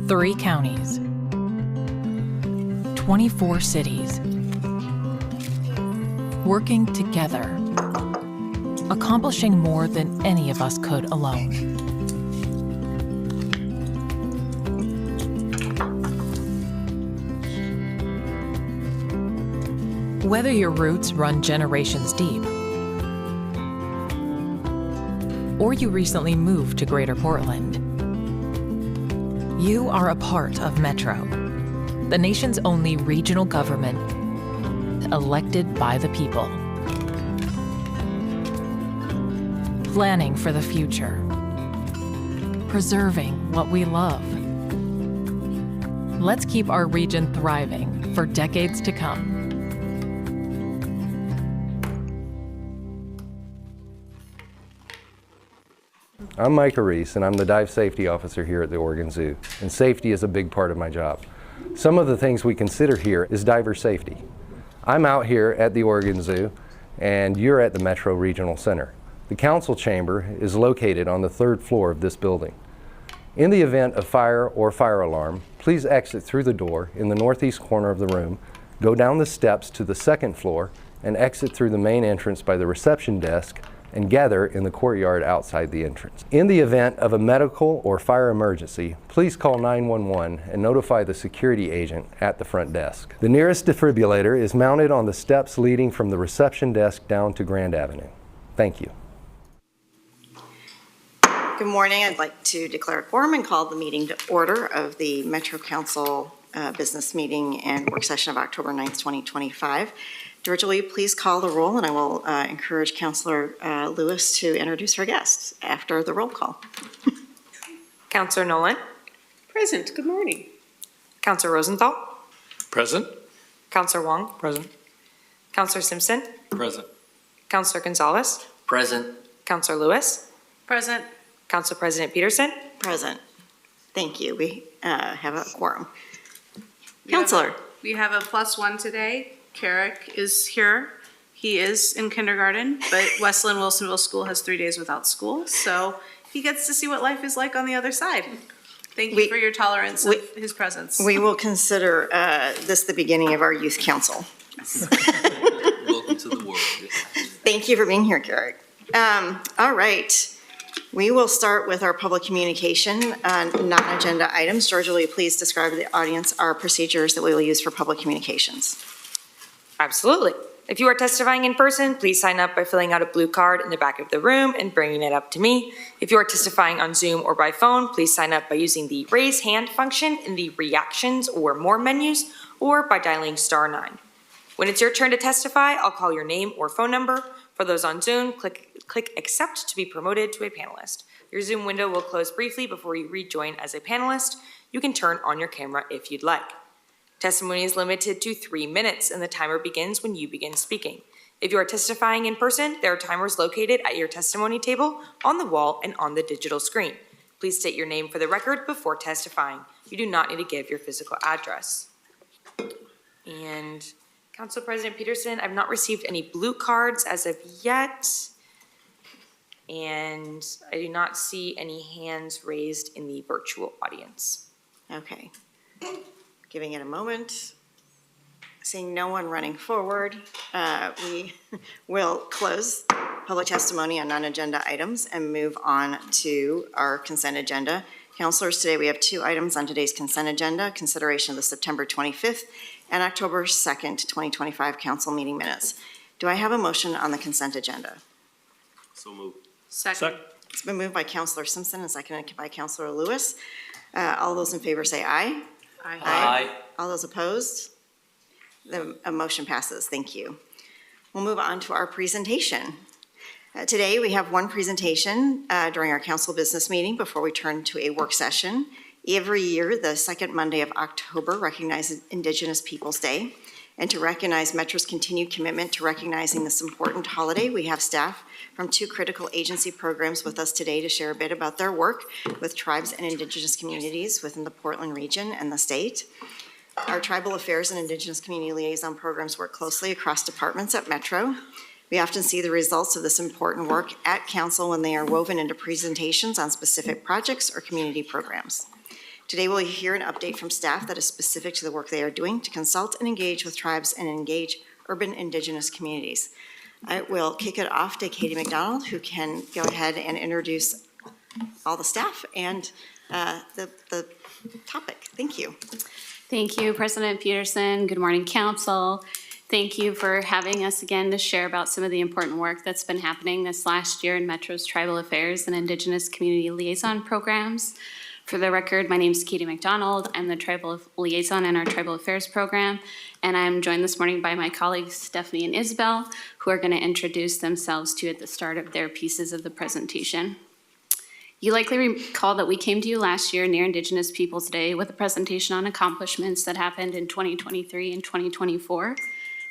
3 counties, 24 cities, working together, accomplishing more than any of us could alone. Whether your roots run generations deep, or you recently moved to Greater Portland, you are a part of Metro, the nation's only regional government elected by the people. Planning for the future, preserving what we love. Let's keep our region thriving for decades to come. I'm Micah Reese, and I'm the Dive Safety Officer here at the Oregon Zoo, and safety is a big part of my job. Some of the things we consider here is diver safety. I'm out here at the Oregon Zoo, and you're at the Metro Regional Center. The council chamber is located on the 3rd floor of this building. In the event of fire or fire alarm, please exit through the door in the northeast corner of the room, go down the steps to the 2nd floor, and exit through the main entrance by the reception desk and gather in the courtyard outside the entrance. In the event of a medical or fire emergency, please call 911 and notify the security agent at the front desk. The nearest defibrillator is mounted on the steps leading from the reception desk down to Grand Avenue. Thank you. Good morning. I'd like to declare a quorum and call the meeting to order of the Metro Council business meeting and work session of October 9th, 2025. Georgia, will you please call the roll, and I will encourage Councilor Lewis to introduce her guests after the roll call. Councilor Nolan. Present. Good morning. Councilor Rosenthal. Present. Councilor Wong. Present. Councilor Simpson. Present. Councilor Gonzalez. Present. Councilor Lewis. Present. Council President Peterson. Present. Thank you. We have a quorum. Councilor. We have a +1 today. Carrick is here. He is in kindergarten, but Westland Wilsonville School has 3 days without school, so he gets to see what life is like on the other side. Thank you for your tolerance of his presence. We will consider this the beginning of our youth council. Welcome to the world. Thank you for being here, Carrick. All right. We will start with our public communication on non-agenda items. Georgia, will you please describe to the audience our procedures that we will use for public communications? Absolutely. If you are testifying in person, please sign up by filling out a blue card in the back of the room and bringing it up to me. If you are testifying on Zoom or by phone, please sign up by using the raise hand function in the reactions or more menus, or by dialing *9. When it's your turn to testify, I'll call your name or phone number. For those on Zoom, click accept to be promoted to a panelist. Your Zoom window will close briefly before you rejoin as a panelist. You can turn on your camera if you'd like. Testimony is limited to 3 minutes, and the timer begins when you begin speaking. If you are testifying in person, there are timers located at your testimony table, on the wall, and on the digital screen. Please state your name for the record before testifying. You do not need to give your physical address. And Council President Peterson, I've not received any blue cards as of yet, and I do not see any hands raised in the virtual audience. Okay. Giving it a moment. Seeing no one running forward, we will close public testimony on non-agenda items and move on to our consent agenda. Councilors, today we have 2 items on today's consent agenda: consideration of the September 25th and October 2nd, 2025 council meeting minutes. Do I have a motion on the consent agenda? So moved. Second. It's been moved by Councilor Simpson and seconded by Councilor Lewis. All those in favor say aye. Aye. All those opposed? The motion passes. Thank you. We'll move on to our presentation. Today we have one presentation during our council business meeting before we turn to a work session. Every year, the second Monday of October recognizes Indigenous Peoples Day. And to recognize Metro's continued commitment to recognizing this important holiday, we have staff from 2 critical agency programs with us today to share a bit about their work with tribes and Indigenous communities within the Portland region and the state. Our Tribal Affairs and Indigenous Community Liaison programs work closely across departments at Metro. We often see the results of this important work at council when they are woven into presentations on specific projects or community programs. Today, we'll hear an update from staff that is specific to the work they are doing to consult and engage with tribes and engage urban indigenous communities. I will kick it off to Katie McDonald, who can go ahead and introduce all the staff and the topic. Thank you. Thank you, President Peterson. Good morning, Council. Thank you for having us again to share about some of the important work that's been happening this last year in Metro's Tribal Affairs and Indigenous Community Liaison programs. For the record, my name is Katie McDonald. I'm the Tribal Liaison in our Tribal Affairs program, and I'm joined this morning by my colleagues Stephanie and Isabel, who are going to introduce themselves to you at the start of their pieces of the presentation. You likely recall that we came to you last year near Indigenous Peoples Day with a presentation on accomplishments that happened in 2023 and 2024.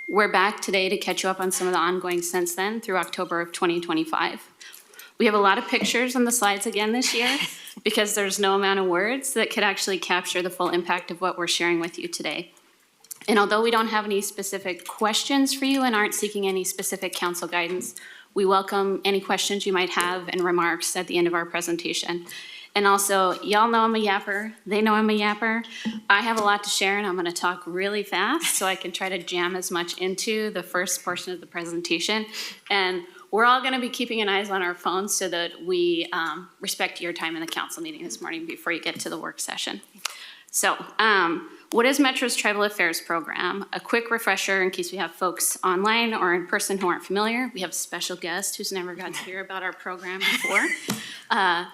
We're back today to catch you up on some of the ongoing since then through October of 2025. We have a lot of pictures on the slides again this year because there's no amount of words that could actually capture the full impact of what we're sharing with you today. And although we don't have any specific questions for you and aren't seeking any specific council guidance, we welcome any questions you might have and remarks at the end of our presentation. And also, y'all know I'm a yapper. They know I'm a yapper. I have a lot to share, and I'm going to talk really fast so I can try to jam as much into the first portion of the presentation. And we're all going to be keeping an eye on our phones so that we respect your time in the council meeting this morning before you get to the work session. So, what is Metro's Tribal Affairs program? A quick refresher in case we have folks online or in person who aren't familiar. We have a special guest who's never got to hear about our program before.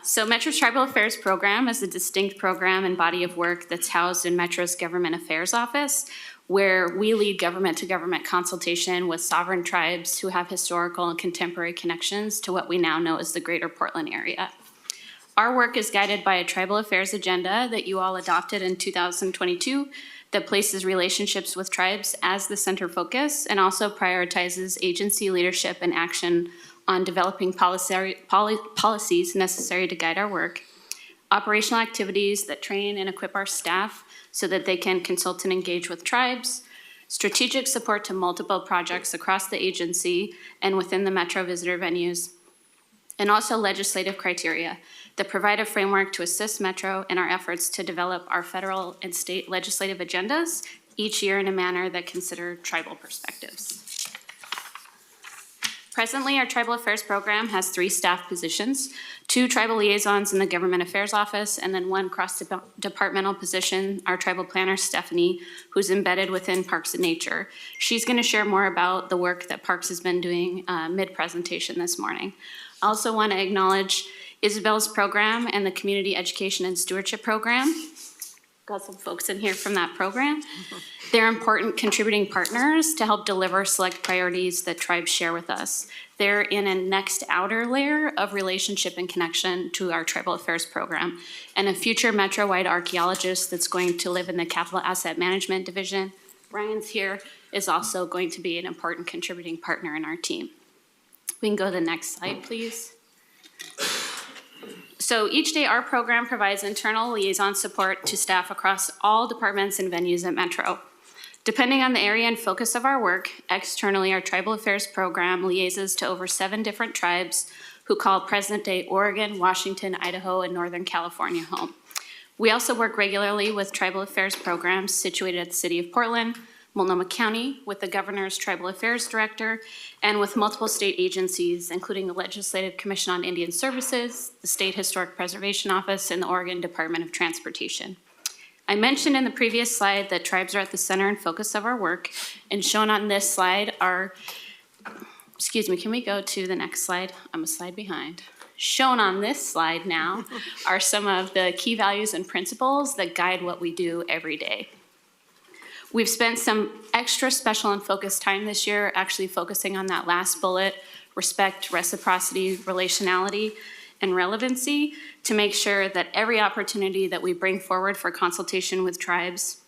So Metro's Tribal Affairs program is a distinct program and body of work that's housed in Metro's Government Affairs Office, where we lead government-to-government consultation with sovereign tribes who have historical and contemporary connections to what we now know as the Greater Portland area. Our work is guided by a tribal affairs agenda that you all adopted in 2022 that places relationships with tribes as the center focus and also prioritizes agency leadership and action on developing policies necessary to guide our work, operational activities that train and equip our staff so that they can consult and engage with tribes, strategic support to multiple projects across the agency and within the Metro visitor venues, and also legislative criteria that provide a framework to assist Metro in our efforts to develop our federal and state legislative agendas each year in a manner that consider tribal perspectives. Presently, our Tribal Affairs program has 3 staff positions, 2 tribal liaisons in the Government Affairs Office, and then 1 cross-departmental position, our tribal planner, Stephanie, who's embedded within Parks and Nature. She's going to share more about the work that Parks has been doing mid-presentation this morning. I also want to acknowledge Isabel's program and the Community Education and Stewardship Program. Got some folks in here from that program. They're important contributing partners to help deliver select priorities that tribes share with us. They're in a next outer layer of relationship and connection to our Tribal Affairs program. And a future Metro-wide archaeologist that's going to live in the Capital Asset Management Division, Ryan's here, is also going to be an important contributing partner in our team. We can go to the next slide, please. So each day, our program provides internal liaison support to staff across all departments and venues at Metro. Depending on the area and focus of our work, externally, our Tribal Affairs program liaises to over 7 different tribes who call present-day Oregon, Washington, Idaho, and Northern California home. We also work regularly with Tribal Affairs programs situated at the City of Portland, Multnomah County, with the Governor's Tribal Affairs Director, and with multiple state agencies, including the Legislative Commission on Indian Services, the State Historic Preservation Office, and the Oregon Department of Transportation. I mentioned in the previous slide that tribes are at the center and focus of our work, and shown on this slide are, can we go to the next slide? I'm a slide behind. Shown on this slide now are some of the key values and principles that guide what we do every day. We've spent some extra special and focused time this year actually focusing on that last bullet, respect, reciprocity, relationality, and relevancy, to make sure that every opportunity that we bring forward for consultation with tribes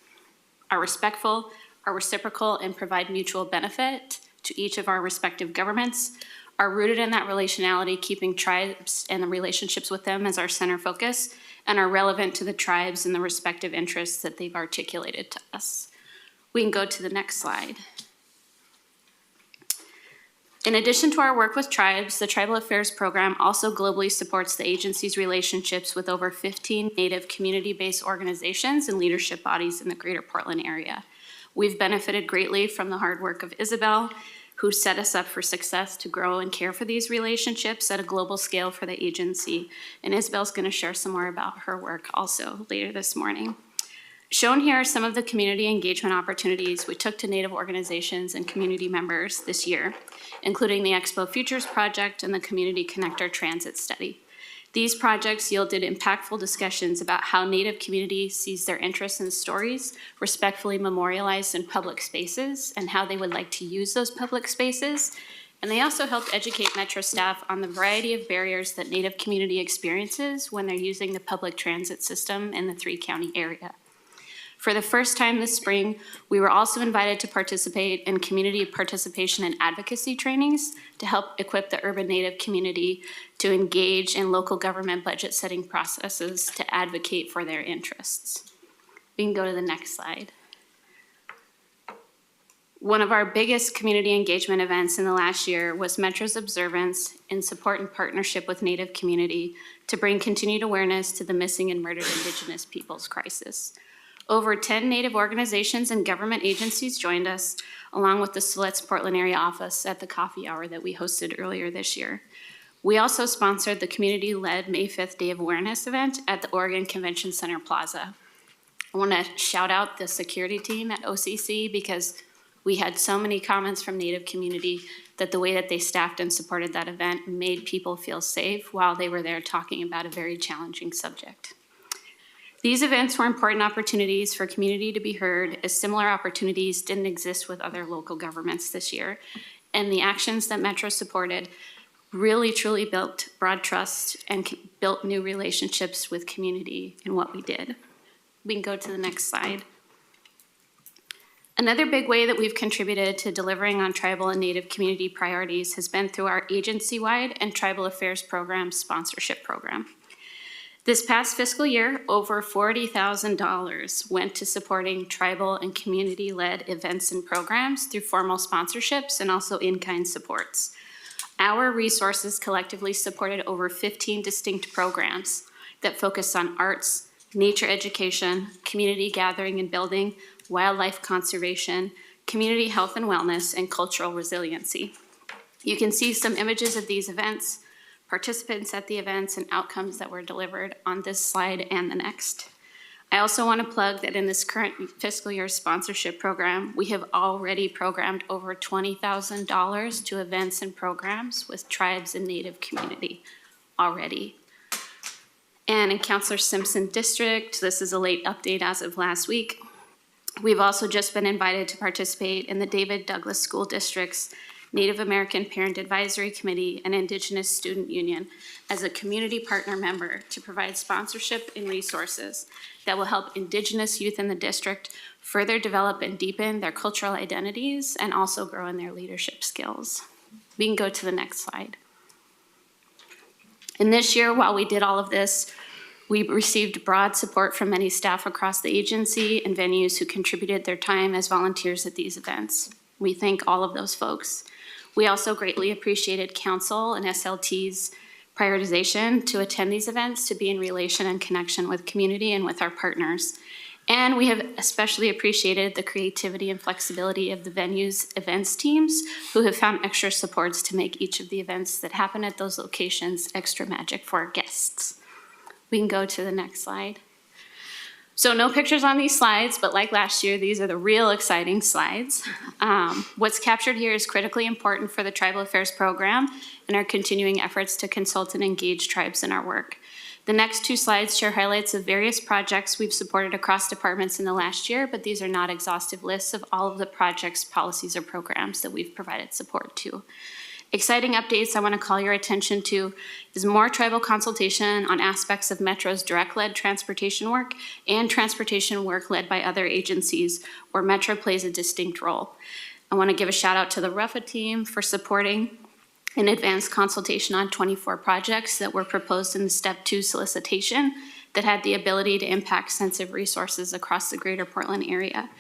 are respectful, are reciprocal, and provide mutual benefit to each of our respective governments, are rooted in that relationality, keeping tribes and the relationships with them as our center focus, and are relevant to the tribes and the respective interests that they've articulated to us. We can go to the next slide. In addition to our work with tribes, the Tribal Affairs Program also globally supports the agency's relationships with over 15 Native community-based organizations and leadership bodies in the greater Portland area. We've benefited greatly from the hard work of Isabel, who set us up for success to grow and care for these relationships at a global scale for the agency. And Isabel's going to share some more about her work also later this morning. Shown here are some of the community engagement opportunities we took to Native organizations and community members this year, including the Expo Futures Project and the Community Connector Transit Study. These projects yielded impactful discussions about how Native communities sees their interests and stories respectfully memorialized in public spaces and how they would like to use those public spaces. And they also helped educate Metro staff on the variety of barriers that Native community experiences when they're using the public transit system in the three-county area. For the first time this spring, we were also invited to participate in community participation and advocacy trainings to help equip the urban Native community to engage in local government budget setting processes to advocate for their interests. We can go to the next slide. One of our biggest community engagement events in the last year was Metro's observance in support and partnership with Native community to bring continued awareness to the missing and murdered Indigenous peoples crisis. Over 10 Native organizations and government agencies joined us, along with the Siletz Portland area office at the coffee hour that we hosted earlier this year. We also sponsored the community-led May 5th Day of Awareness event at the Oregon Convention Center Plaza. I want to shout out the security team at OCC because we had so many comments from Native community that the way that they staffed and supported that event made people feel safe while they were there talking about a very challenging subject. These events were important opportunities for community to be heard, as similar opportunities didn't exist with other local governments this year. And the actions that Metro supported really truly built broad trust and built new relationships with community in what we did. We can go to the next slide. Another big way that we've contributed to delivering on tribal and Native community priorities has been through our agency-wide and Tribal Affairs Program sponsorship program. This past fiscal year, over $40,000 went to supporting tribal and community-led events and programs through formal sponsorships and also in-kind supports. Our resources collectively supported over 15 distinct programs that focus on arts, nature education, community gathering and building, wildlife conservation, community health and wellness, and cultural resiliency. You can see some images of these events, participants at the events, and outcomes that were delivered on this slide and the next. I also want to plug that in this current fiscal year sponsorship program, we have already programmed over $20,000 to events and programs with tribes and Native community already. And in Councillor Simpson District, this is a late update as of last week, we've also just been invited to participate in the David Douglas School District's Native American Parent Advisory Committee and Indigenous Student Union as a community partner member to provide sponsorship and resources that will help Indigenous youth in the district further develop and deepen their cultural identities and also grow in their leadership skills. We can go to the next slide. And this year, while we did all of this, we received broad support from many staff across the agency and venues who contributed their time as volunteers at these events. We thank all of those folks. We also greatly appreciated Council and SLT's prioritization to attend these events, to be in relation and connection with community and with our partners. And we have especially appreciated the creativity and flexibility of the venue's events teams who have found extra supports to make each of the events that happen at those locations extra magic for our guests. We can go to the next slide. So no pictures on these slides, but like last year, these are the real exciting slides. What's captured here is critically important for the Tribal Affairs Program and our continuing efforts to consult and engage tribes in our work. The next two slides share highlights of various projects we've supported across departments in the last year, but these are not exhaustive lists of all of the projects, policies, or programs that we've provided support to. Exciting updates I want to call your attention to is more tribal consultation on aspects of Metro's direct-led transportation work and transportation work led by other agencies where Metro plays a distinct role. I want to give a shout out to the RUFA team for supporting an advanced consultation on 24 projects that were proposed in the Step 2 solicitation that had the ability to impact sensitive resources across the greater Portland area.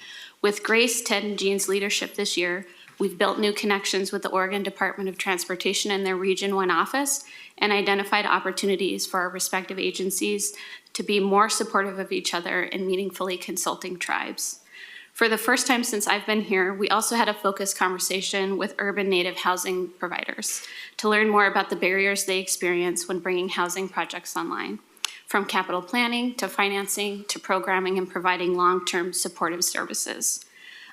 With Grace, Ted, and Jean's leadership this year, We've built new connections with the Oregon Department of Transportation and their Region 1 office and identified opportunities for our respective agencies to be more supportive of each other and meaningfully consulting tribes. For the first time since I've been here, we also had a focused conversation with urban native housing providers to learn more about the barriers they experience when bringing housing projects online, from capital planning to financing to programming and providing long-term supportive services.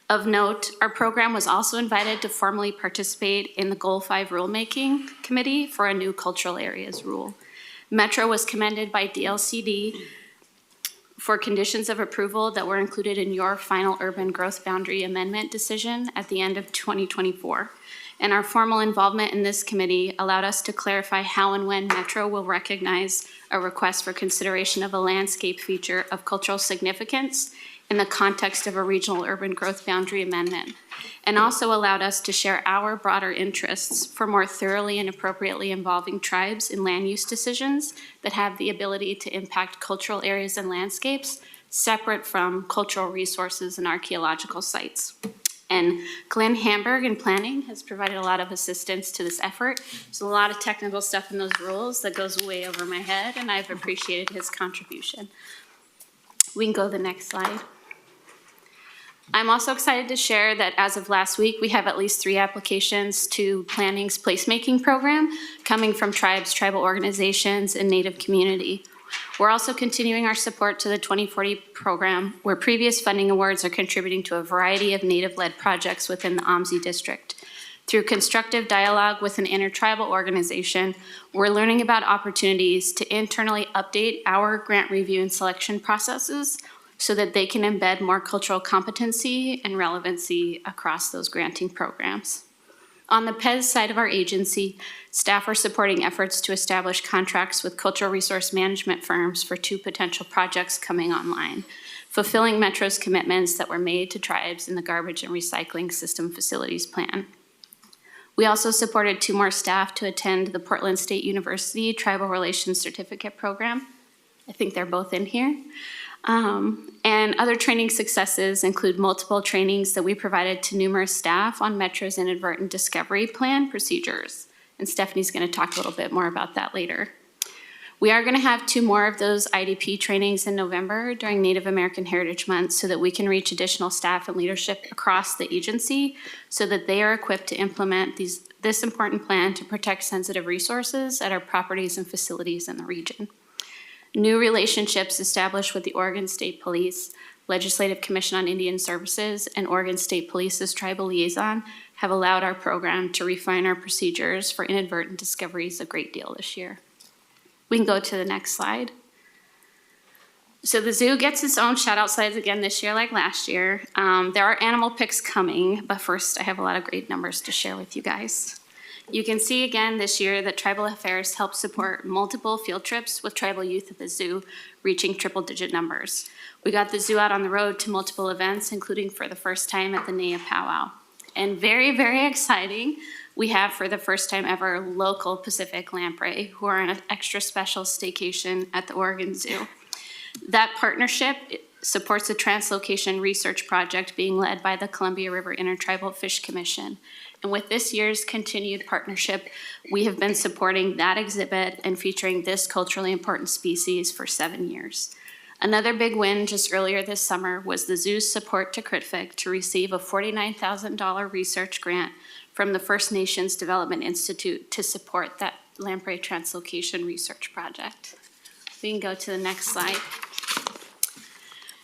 Of note, our program was also invited to formally participate in the Goal 5 rulemaking committee for a new cultural areas rule. Metro was commended by DLCD for conditions of approval that were included in your final urban growth boundary amendment decision at the end of 2024. And our formal involvement in this committee allowed us to clarify how and when Metro will recognize a request for consideration of a landscape feature of cultural significance in the context of a regional urban growth boundary amendment, and also allowed us to share our broader interests for more thoroughly and appropriately involving tribes in land use decisions that have the ability to impact cultural areas and landscapes separate from cultural resources and archaeological sites. And Glenn Hamburg in planning has provided a lot of assistance to this effort. There's a lot of technical stuff in those rules that goes way over my head, and I've appreciated his contribution. We can go to the next slide. I'm also excited to share that as of last week, we have at least 3 applications to Planning's placemaking program coming from tribes, tribal organizations, and Native community. We're also continuing our support to the 2040 program, where previous funding awards are contributing to a variety of Native-led projects within the OMSI district. Through constructive dialogue with an intertribal organization, we're learning about opportunities to internally update our grant review and selection processes so that they can embed more cultural competency and relevancy across those granting programs. On the PEZ side of our agency, staff are supporting efforts to establish contracts with cultural resource management firms for 2 potential projects coming online, fulfilling Metro's commitments that were made to tribes in the garbage and recycling system facilities plan. We also supported 2 more staff to attend the Portland State University Tribal Relations Certificate Program. I think they're both in here. And other training successes include multiple trainings that we provided to numerous staff on Metro's inadvertent discovery plan procedures. And Stephanie's going to talk a little bit more about that later. We are going to have 2 more of those IDP trainings in November during Native American Heritage Month so that we can reach additional staff and leadership across the agency so that they are equipped to implement this important plan to protect sensitive resources at our properties and facilities in the region. New relationships established with the Oregon State Police, Legislative Commission on Indian Services, and Oregon State Police's tribal liaison have allowed our program to refine our procedures for inadvertent discoveries a great deal this year. We can go to the next slide. So the zoo gets its own shout-out slides again this year like last year. There are animal pics coming, but first I have a lot of great numbers to share with you guys. You can see again this year that Tribal Affairs helped support multiple field trips with tribal youth at the zoo, reaching triple-digit numbers. We got the zoo out on the road to multiple events, including for the first time at the NAIA Powwow. And very, very exciting, we have for the first time ever local Pacific lamprey who are on an extra special staycation at the Oregon Zoo. That partnership supports a translocation research project being led by the Columbia River Intertribal Fish Commission. And with this year's continued partnership, we have been supporting that exhibit and featuring this culturally important species for 7 years. Another big win just earlier this summer was the zoo's support to CRITFIC to receive a $49,000 research grant from the First Nations Development Institute to support that lamprey translocation research project. We can go to the next slide.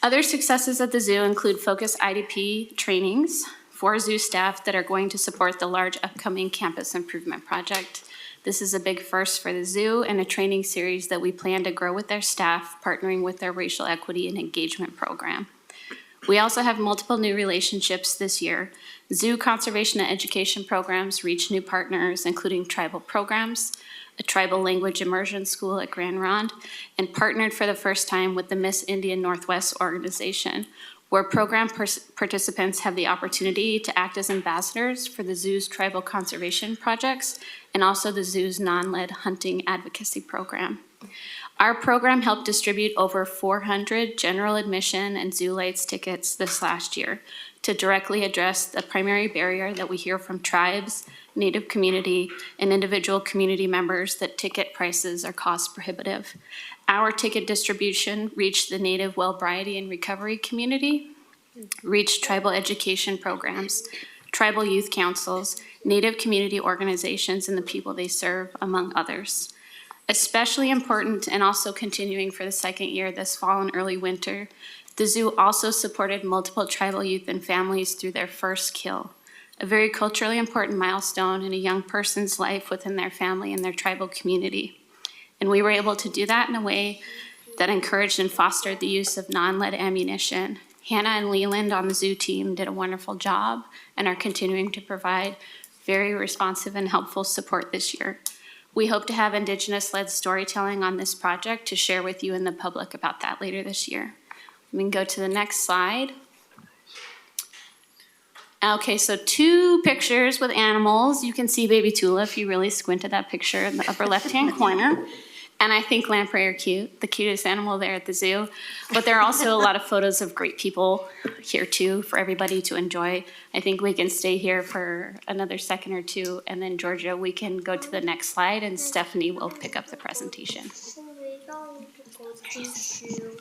Other successes at the zoo include focused IDP trainings for zoo staff that are going to support the large upcoming campus improvement project. This is a big first for the zoo and a training series that we plan to grow with their staff, partnering with their racial equity and engagement program. We also have multiple new relationships this year. Zoo conservation and education programs reach new partners, including tribal programs, a tribal language immersion school at Grand Ronde, and partnered for the first time with the Miss Indian Northwest organization, where program participants have the opportunity to act as ambassadors for the zoo's tribal conservation projects and also the zoo's non-lead hunting advocacy program. Our program helped distribute over 400 general admission and Zoo Lights tickets this last year to directly address the primary barrier that we hear from tribes, Native community, and individual community members that ticket prices are cost prohibitive. Our ticket distribution reached the Native Wellbriety and Recovery community, reached tribal education programs, tribal youth councils, Native community organizations, and the people they serve, among others. Especially important and also continuing for the second year this fall and early winter, the zoo also supported multiple tribal youth and families through their first kill, a very culturally important milestone in a young person's life within their family and their tribal community. And we were able to do that in a way that encouraged and fostered the use of non-lead ammunition. Hannah and Leland on the zoo team did a wonderful job and are continuing to provide very responsive and helpful support this year. We hope to have Indigenous-led storytelling on this project to share with you and the public about that later this year. We can go to the next slide. Okay, so 2 pictures with animals. You can see Baby Tula if you really squint at that picture in the upper left-hand corner. And I think lamprey are cute, the cutest animal there at the zoo. But there are also a lot of photos of great people here too for everybody to enjoy. I think we can stay here for another second or two, and then Georgia, we can go to the next slide and Stephanie will pick up the presentation.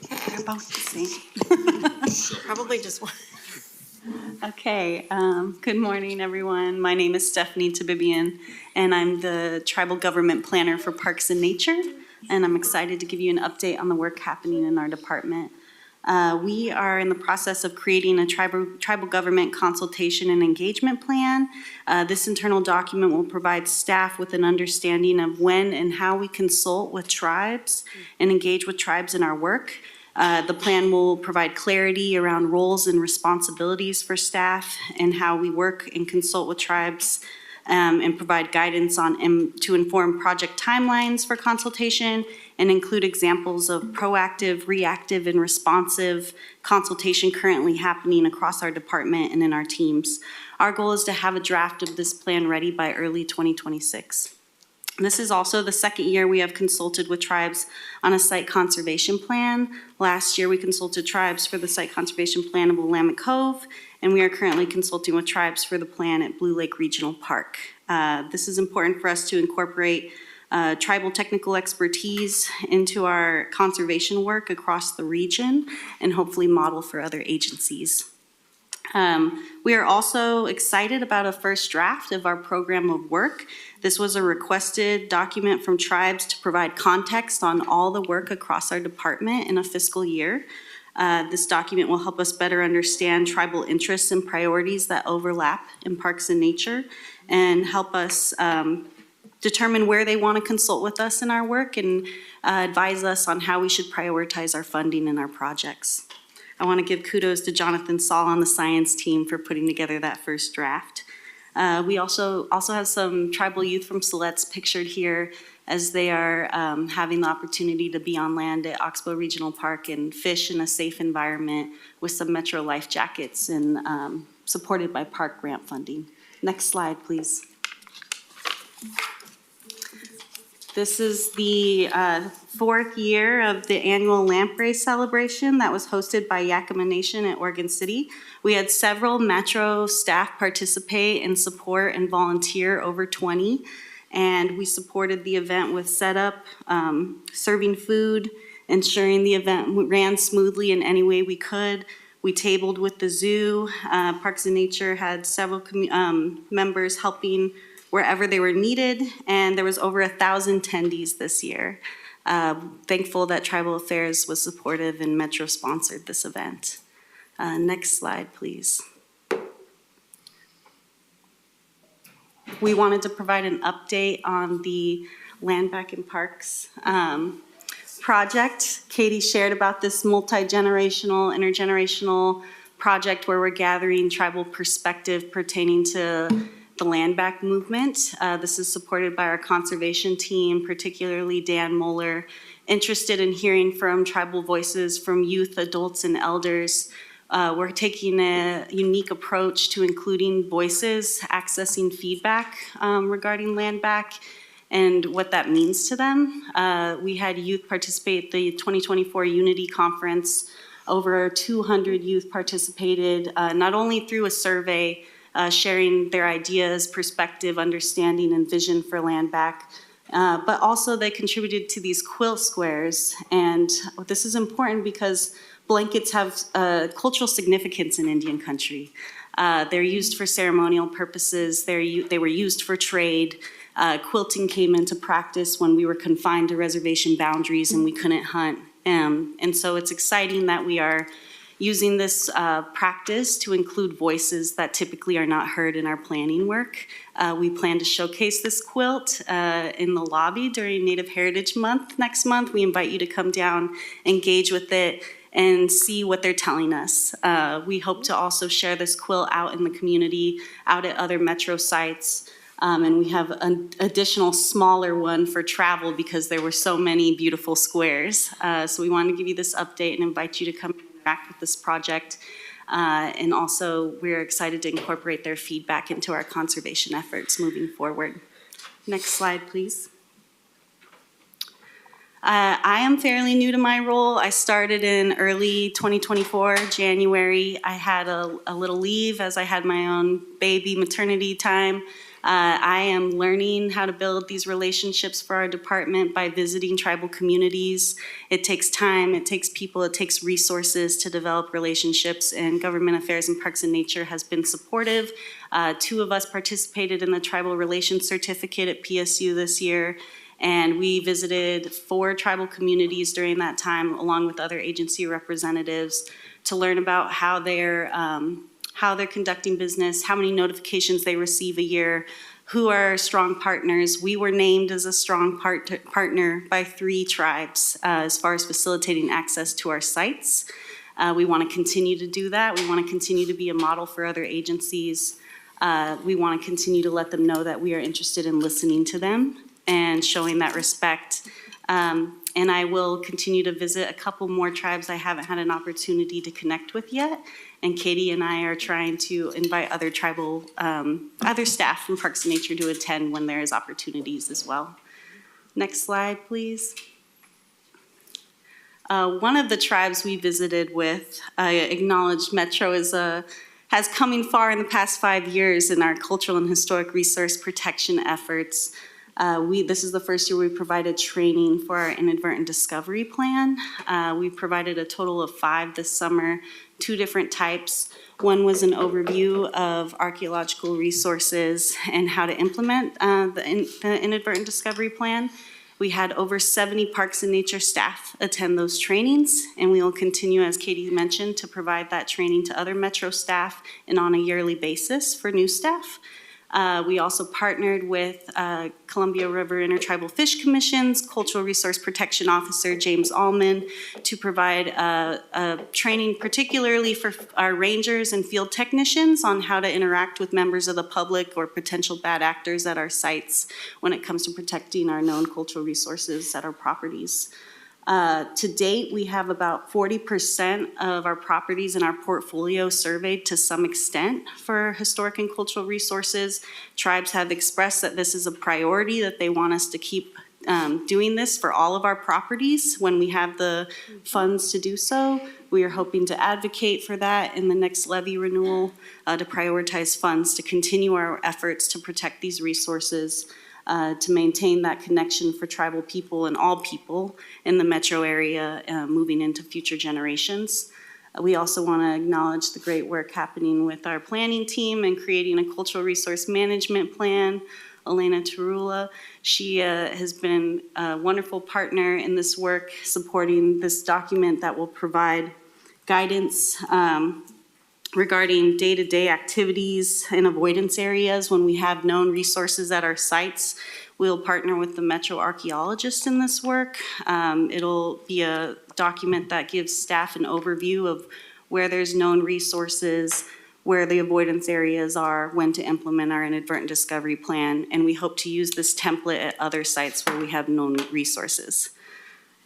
They're about to sing. Probably just one. Okay, good morning, everyone. My name is Stephanie Tabibian, and I'm the Tribal Government Planner for Parks and Nature, and I'm excited to give you an update on the work happening in our department. We are in the process of creating a tribal government consultation and engagement plan. This internal document will provide staff with an understanding of when and how we consult with tribes and engage with tribes in our work. The plan will provide clarity around roles and responsibilities for staff and how we work and consult with tribes, and provide guidance on to inform project timelines for consultation and include examples of proactive, reactive, and responsive consultation currently happening across our department and in our teams. Our goal is to have a draft of this plan ready by early 2026. This is also the second year we have consulted with tribes on a site conservation plan. Last year, we consulted tribes for the site conservation plan of Willamette Cove, and we are currently consulting with tribes for the plan at Blue Lake Regional Park. This is important for us to incorporate tribal technical expertise into our conservation work across the region and hopefully model for other agencies. We are also excited about a first draft of our program of work. This was a requested document from tribes to provide context on all the work across our department in a fiscal year. This document will help us better understand tribal interests and priorities that overlap in Parks and Nature and help us determine where they want to consult with us in our work and advise us on how we should prioritize our funding and our projects. I want to give kudos to Jonathan Saul on the science team for putting together that first draft. We also have some tribal youth from Siletz pictured here as they are having the opportunity to be on land at Oxbow Regional Park and fish in a safe environment with some Metro life jackets and supported by park grant funding. Next slide, please. This is the 4th year of the annual Lamprey celebration that was hosted by Yakima Nation at Oregon City. We had several Metro staff participate and support and volunteer, over 20. And we supported the event with setup, serving food, ensuring the event ran smoothly in any way we could. We tabled with the zoo. Parks and Nature had several members helping wherever they were needed, and there was over 1,000 attendees this year. Thankful that Tribal Affairs was supportive and Metro sponsored this event. Next slide, please. We wanted to provide an update on the Land Back in Parks project. Katie shared about this multi-generational, intergenerational project where we're gathering tribal perspective pertaining to the land back movement. This is supported by our conservation team, particularly Dan Moeller, interested in hearing from tribal voices from youth, adults, and elders. We're taking a unique approach to including voices, accessing feedback regarding land back, and what that means to them. We had youth participate at the 2024 Unity Conference. Over 200 youth participated, not only through a survey sharing their ideas, perspective, understanding, and vision for Land Back, but also they contributed to these quilt squares. And this is important because blankets have cultural significance in Indian country. They're used for ceremonial purposes. They were used for trade. Quilting came into practice when we were confined to reservation boundaries and we couldn't hunt. And so it's exciting that we are using this practice to include voices that typically are not heard in our planning work. We plan to showcase this quilt in the lobby during Native Heritage Month next month. We invite you to come down, engage with it, and see what they're telling us. We hope to also share this quilt out in the community, out at other Metro sites. And we have an additional smaller one for travel because there were so many beautiful squares. So we wanted to give you this update and invite you to come interact with this project. And also, we're excited to incorporate their feedback into our conservation efforts moving forward. Next slide, please. I am fairly new to my role. I started in early 2024, January. I had a little leave as I had my own baby maternity time. I am learning how to build these relationships for our department by visiting tribal communities. It takes time, it takes people, it takes resources to develop relationships, and Government Affairs and Parks and Nature has been supportive. 2 of us participated in the Tribal Relations Certificate at PSU this year, and we visited 4 tribal communities during that time, along with other agency representatives, to learn about how they're conducting business, how many notifications they receive a year, who are strong partners. We were named as a strong partner by 3 tribes as far as facilitating access to our sites. We want to continue to do that. We want to continue to be a model for other agencies. We want to continue to let them know that we are interested in listening to them and showing that respect. And I will continue to visit a couple more tribes I haven't had an opportunity to connect with yet. And Katie and I are trying to invite other tribal, other staff from Parks and Nature to attend when there is opportunities as well. Next slide, please. One of the tribes we visited with acknowledged Metro has coming far in the past 5 years in our cultural and historic resource protection efforts. This is the first year we provided training for our inadvertent discovery plan. We provided a total of 5 this summer, 2 different types. One was an overview of archaeological resources and how to implement the inadvertent discovery plan. We had over 70 Parks and Nature staff attend those trainings, and we will continue, as Katie mentioned, to provide that training to other Metro staff and on a yearly basis for new staff. We also partnered with Columbia River Intertribal Fish Commission's Cultural Resource Protection Officer, James Allman, to provide training particularly for our rangers and field technicians on how to interact with members of the public or potential bad actors at our sites when it comes to protecting our known cultural resources at our properties. To date, we have about 40% of our properties in our portfolio surveyed to some extent for historic and cultural resources. Tribes have expressed that this is a priority, that they want us to keep doing this for all of our properties when we have the funds to do so. We are hoping to advocate for that in the next levy renewal to prioritize funds to continue our efforts to protect these resources. To maintain that connection for tribal people and all people in the metro area moving into future generations. We also want to acknowledge the great work happening with our planning team and creating a cultural resource management plan. Elena Tarula, she has been a wonderful partner in this work, supporting this document that will provide guidance regarding day-to-day activities in avoidance areas when we have known resources at our sites. We'll partner with the Metro archaeologist in this work. It'll be a document that gives staff an overview of where there's known resources, where the avoidance areas are, when to implement our inadvertent discovery plan, and we hope to use this template at other sites where we have known resources.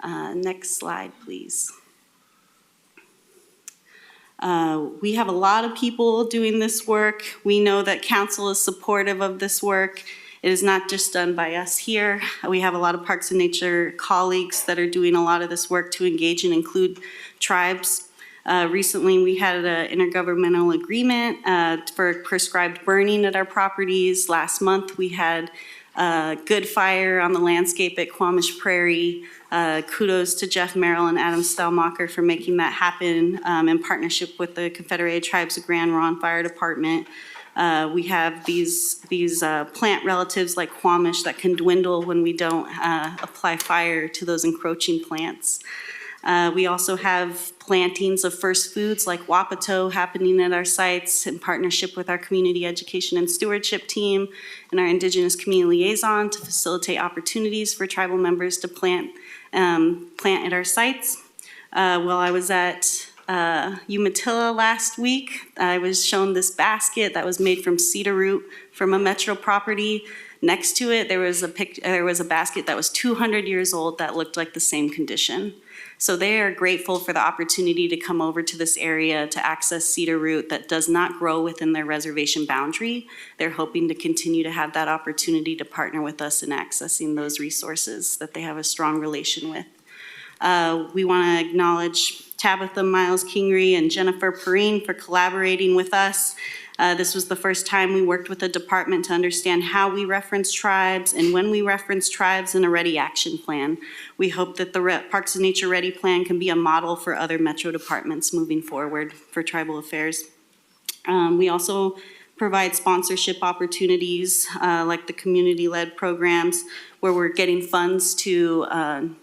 Next slide, please. We have a lot of people doing this work. We know that council is supportive of this work, It is not just done by us here. We have a lot of Parks and Nature colleagues that are doing a lot of this work to engage and include tribes. Recently, we had an intergovernmental agreement for prescribed burning at our properties. Last month, we had good fire on the landscape at Quamash Prairie. Kudos to Jeff Merrill and Adam Stelmacher for making that happen in partnership with the Confederated Tribes of Grand Ronde Fire Department. We have these plant relatives like Quamash that can dwindle when we don't apply fire to those encroaching plants. We also have plantings of first foods like Wapato happening at our sites in partnership with our community education and stewardship team and our Indigenous community liaison to facilitate opportunities for tribal members to plant at our sites. While I was at Umatilla last week, I was shown this basket that was made from cedar root from a Metro property. Next to it, there was a basket that was 200 years old that looked like the same condition. So they are grateful for the opportunity to come over to this area to access cedar root that does not grow within their reservation boundary. They're hoping to continue to have that opportunity to partner with us in accessing those resources that they have a strong relation with. We want to acknowledge Tabitha Miles Kingery and Jennifer Perrine for collaborating with us. This was the first time we worked with the department to understand how we reference tribes and when we reference tribes in a READY action plan. We hope that the Parks and Nature READY plan can be a model for other Metro departments moving forward for tribal affairs. We also provide sponsorship opportunities like the community-led programs where we're getting funds to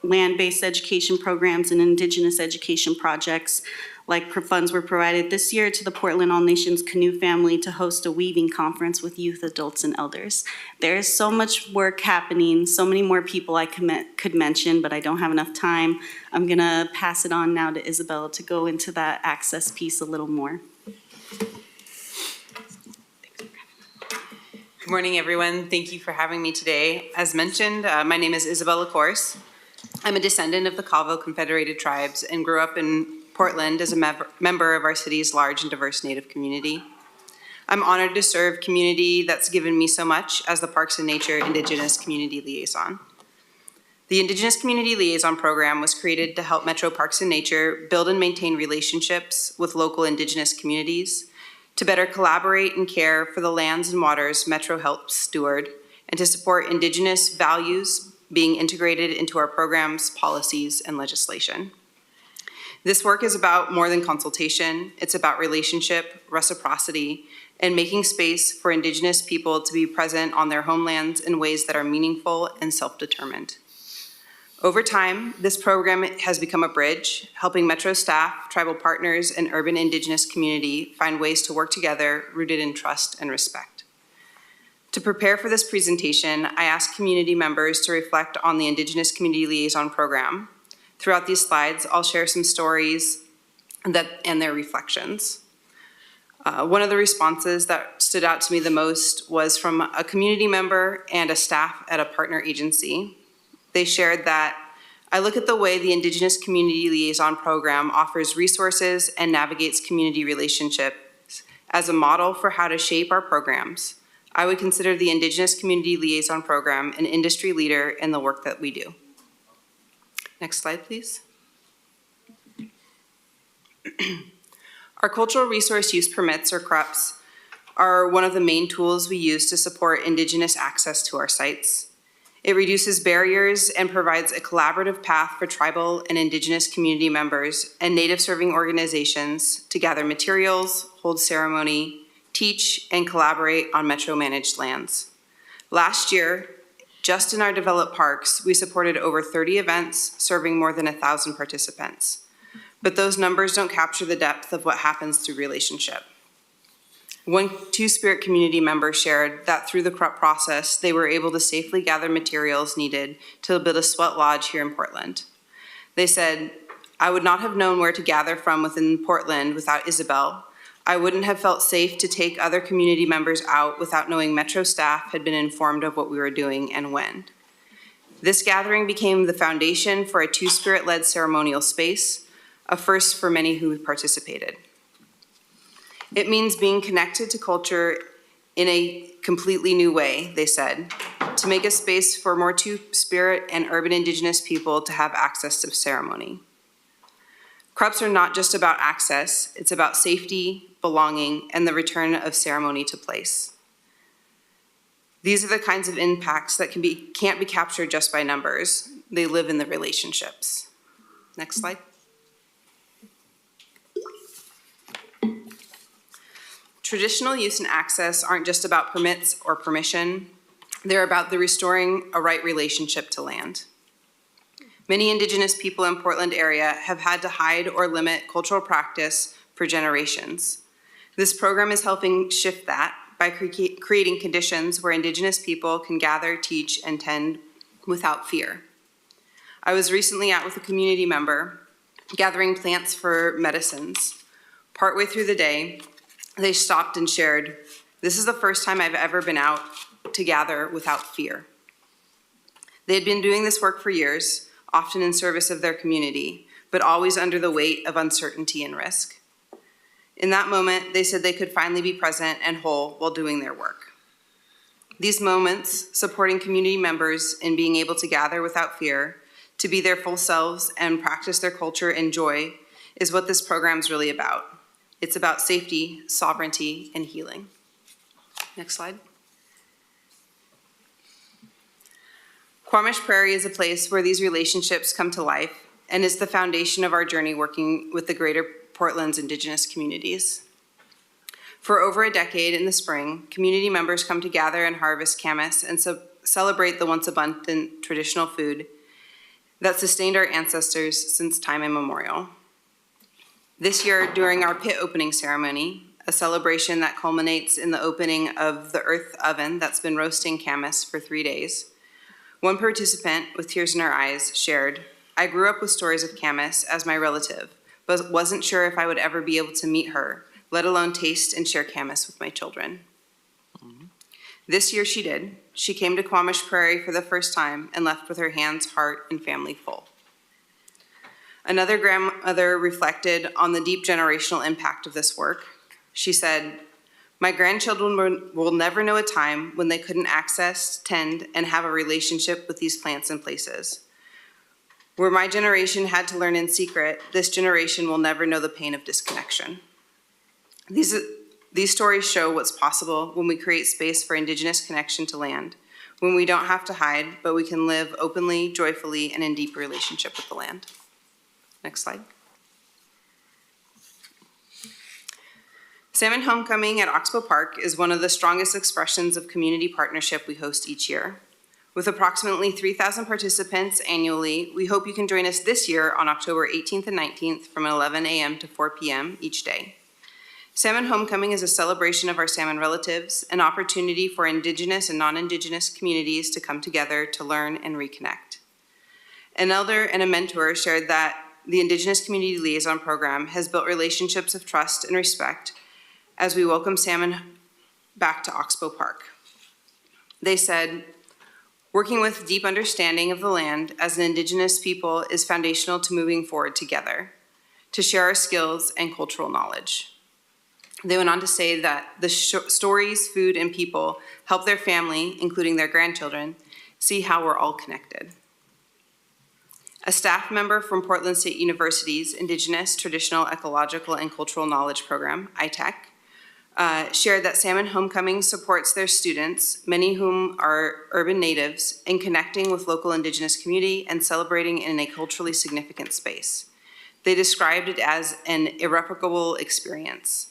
land-based education programs and Indigenous education projects. Like funds were provided this year to the Portland All Nations Canoe family to host a weaving conference with youth, adults, and elders. There is so much work happening, so many more people I could mention, but I don't have enough time. I'm gonna pass it on now to Isabel to go into that access piece a little more. Good morning, everyone. Thank you for having me today. As mentioned, my name is Isabel LaCourse. I'm a descendant of the Colville Confederated Tribes and grew up in Portland as a member of our city's large and diverse Native community. I'm honored to serve community that's given me so much as the Parks and Nature Indigenous Community Liaison. The Indigenous Community Liaison Program was created to help Metro Parks and Nature build and maintain relationships with local Indigenous communities, to better collaborate and care for the lands and waters Metro helps steward, and to support Indigenous values being integrated into our programs, policies, and legislation. This work is about more than consultation. It's about relationship, reciprocity, and making space for Indigenous people to be present on their homelands in ways that are meaningful and self-determined. Over time, this program has become a bridge, helping Metro staff, tribal partners, and urban Indigenous community find ways to work together rooted in trust and respect. To prepare for this presentation, I asked community members to reflect on the Indigenous Community Liaison Program. Throughout these slides, I'll share some stories and their reflections. One of the responses that stood out to me the most was from a community member and a staff at a partner agency. They shared that, I look at the way the Indigenous Community Liaison Program offers resources and navigates community relationships as a model for how to shape our programs. I would consider the Indigenous Community Liaison Program an industry leader in the work that we do. Next slide, please. Our cultural resource use permits, or CRUPs, are one of the main tools we use to support Indigenous access to our sites. It reduces barriers and provides a collaborative path for tribal and Indigenous community members and Native serving organizations to gather materials, hold ceremony, teach, and collaborate on Metro-managed lands. Last year, just in our developed parks, we supported over 30 events serving more than 1,000 participants. But those numbers don't capture the depth of what happens through relationship. One Two-Spirit community member shared that through the CRUP process, they were able to safely gather materials needed to build a sweat lodge here in Portland. They said, I would not have known where to gather from within Portland without Isabel. I wouldn't have felt safe to take other community members out without knowing Metro staff had been informed of what we were doing and when. This gathering became the foundation for a Two-Spirit-led ceremonial space, a first for many who participated. It means being connected to culture in a completely new way, they said, to make a space for more Two-Spirit and urban Indigenous people to have access to ceremony. Krups are not just about access, it's about safety, belonging, and the return of ceremony to place. These are the kinds of impacts that can't be captured just by numbers. They live in the relationships. Next slide. Traditional use and access aren't just about permits or permission. They're about the restoring a right relationship to land. Many Indigenous people in Portland area have had to hide or limit cultural practice for generations. This program is helping shift that by creating conditions where Indigenous people can gather, teach, and tend without fear. I was recently out with a community member gathering plants for medicines. Partway through the day, they stopped and shared, "This is the first time I've ever been out to gather without fear." They had been doing this work for years, often in service of their community, but always under the weight of uncertainty and risk. In that moment, they said they could finally be present and whole while doing their work. These moments, supporting community members in being able to gather without fear, to be their full selves and practice their culture in joy, is what this program is really about. It's about safety, sovereignty, and healing. Next slide. Quamash Prairie is a place where these relationships come to life and is the foundation of our journey working with the greater Portland's Indigenous communities. For over a decade in the spring, community members come to gather and harvest camas and celebrate the once abundant traditional food that sustained our ancestors since time immemorial. This year, during our pit opening ceremony, a celebration that culminates in the opening of the earth oven that's been roasting camas for 3 days, one participant, with tears in her eyes, shared, "I grew up with stories of camas as my relative, but wasn't sure if I would ever be able to meet her, let alone taste and share camas with my children." This year she did. She came to Quamash Prairie for the first time and left with her hands, heart, and family full. Another grandmother reflected on the deep generational impact of this work. She said, "My grandchildren will never know a time when they couldn't access, tend, and have a relationship with these plants and places. Where my generation had to learn in secret, this generation will never know the pain of disconnection." These stories show what's possible when we create space for Indigenous connection to land, when we don't have to hide, but we can live openly, joyfully, and in deep relationship with the land. Next slide. Salmon Homecoming at Oxbow Park is one of the strongest expressions of community partnership we host each year. With approximately 3,000 participants annually, we hope you can join us this year on October 18th and 19th from 11 a.m. to 4 p.m. each day. Salmon Homecoming is a celebration of our salmon relatives, an opportunity for Indigenous and non-Indigenous communities to come together to learn and reconnect. An elder and a mentor shared that the Indigenous Community Liaison Program has built relationships of trust and respect as we welcome salmon back to Oxbow Park. They said, "Working with deep understanding of the land as an Indigenous people is foundational to moving forward together, to share our skills and cultural knowledge." They went on to say that the stories, food, and people help their family, including their grandchildren, see how we're all connected. A staff member from Portland State University's Indigenous, Traditional, Ecological, and Cultural Knowledge Program, ITEC, shared that Salmon Homecoming supports their students, many whom are urban natives, in connecting with local Indigenous community and celebrating in a culturally significant space. They described it as an irreparable experience.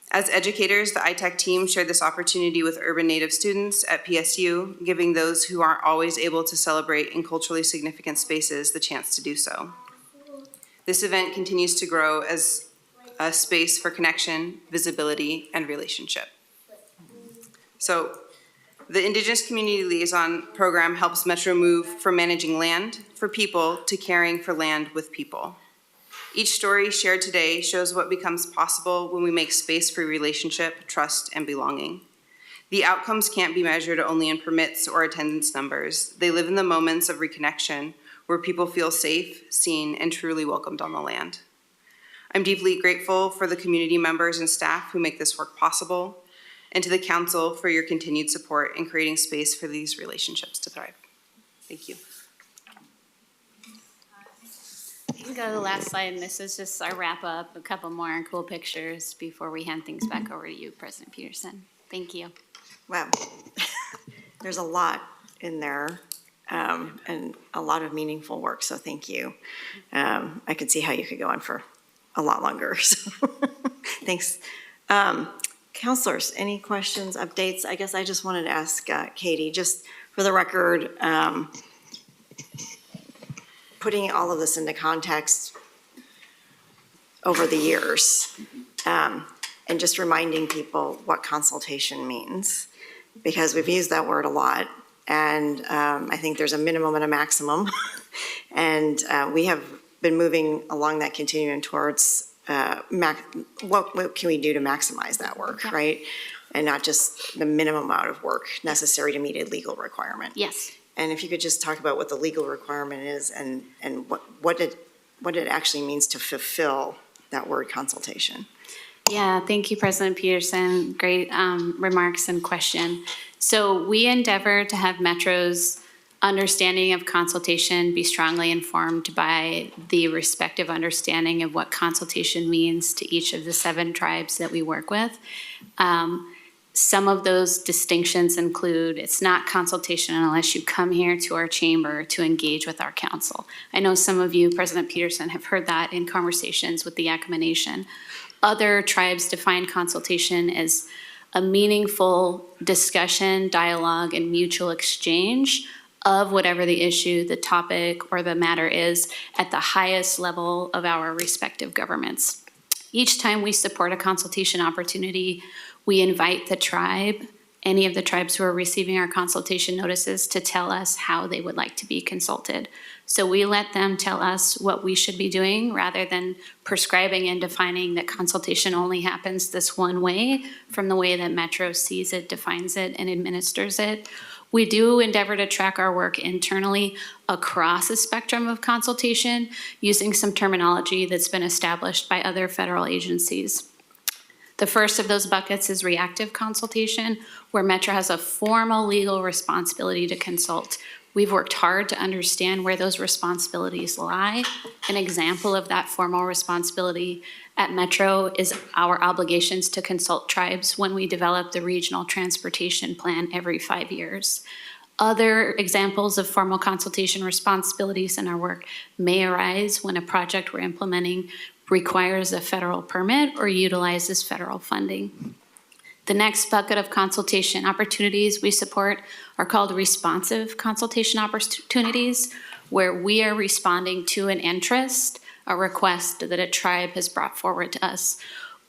As educators, the ITEC team shared this opportunity with urban Native students at PSU, giving those who aren't always able to celebrate in culturally significant spaces the chance to do so. This event continues to grow as a space for connection, visibility, and relationship. So, the Indigenous Community Liaison Program helps Metro move from managing land for people to caring for land with people. Each story shared today shows what becomes possible when we make space for relationship, trust, and belonging. The outcomes can't be measured only in permits or attendance numbers. They live in the moments of reconnection where people feel safe, seen, and truly welcomed on the land. I'm deeply grateful for the community members and staff who make this work possible. and to the council for your continued support in creating space for these relationships to thrive. Thank you. You can go to the last slide, and this is just our wrap up, a couple more cool pictures before we hand things back over to you, President Peterson. Thank you. Wow. There's a lot in there, and a lot of meaningful work, so thank you. I could see how you could go on for a lot longer, so thanks. Counselors, any questions, updates? I guess I just wanted to ask Katie, just for the record, putting all of this into context over the years, and just reminding people what consultation means, because we've used that word a lot, and I think there's a minimum and a maximum, and we have been moving along that continuum towards what can we do to maximize that work, right? And not just the minimum amount of work necessary to meet a legal requirement. Yes. And if you could just talk about what the legal requirement is and what it actually means to fulfill that word consultation. Yeah, thank you, President Peterson. Great remarks and question. So we endeavor to have Metro's understanding of consultation be strongly informed by the respective understanding of what consultation means to each of the 7 tribes that we work with. Some of those distinctions include it's not consultation unless you come here to our chamber to engage with our council. I know some of you, President Peterson, have heard that in conversations with the Yakama Nation. Other tribes define consultation as a meaningful discussion, dialogue, and mutual exchange of whatever the issue, the topic, or the matter is at the highest level of our respective governments. Each time we support a consultation opportunity, we invite the tribe, any of the tribes who are receiving our consultation notices, to tell us how they would like to be consulted. So we let them tell us what we should be doing rather than prescribing and defining that consultation only happens this one way from the way that Metro sees it, defines it, and administers it. We do endeavor to track our work internally across a spectrum of consultation using some terminology that's been established by other federal agencies. The first of those buckets is reactive consultation, where Metro has a formal legal responsibility to consult. We've worked hard to understand where those responsibilities lie. An example of that formal responsibility at Metro is our obligations to consult tribes when we develop the regional transportation plan every 5 years. Other examples of formal consultation responsibilities in our work may arise when a project we're implementing requires a federal permit or utilizes federal funding. The next bucket of consultation opportunities we support are called responsive consultation opportunities, where we are responding to an interest, a request that a tribe has brought forward to us.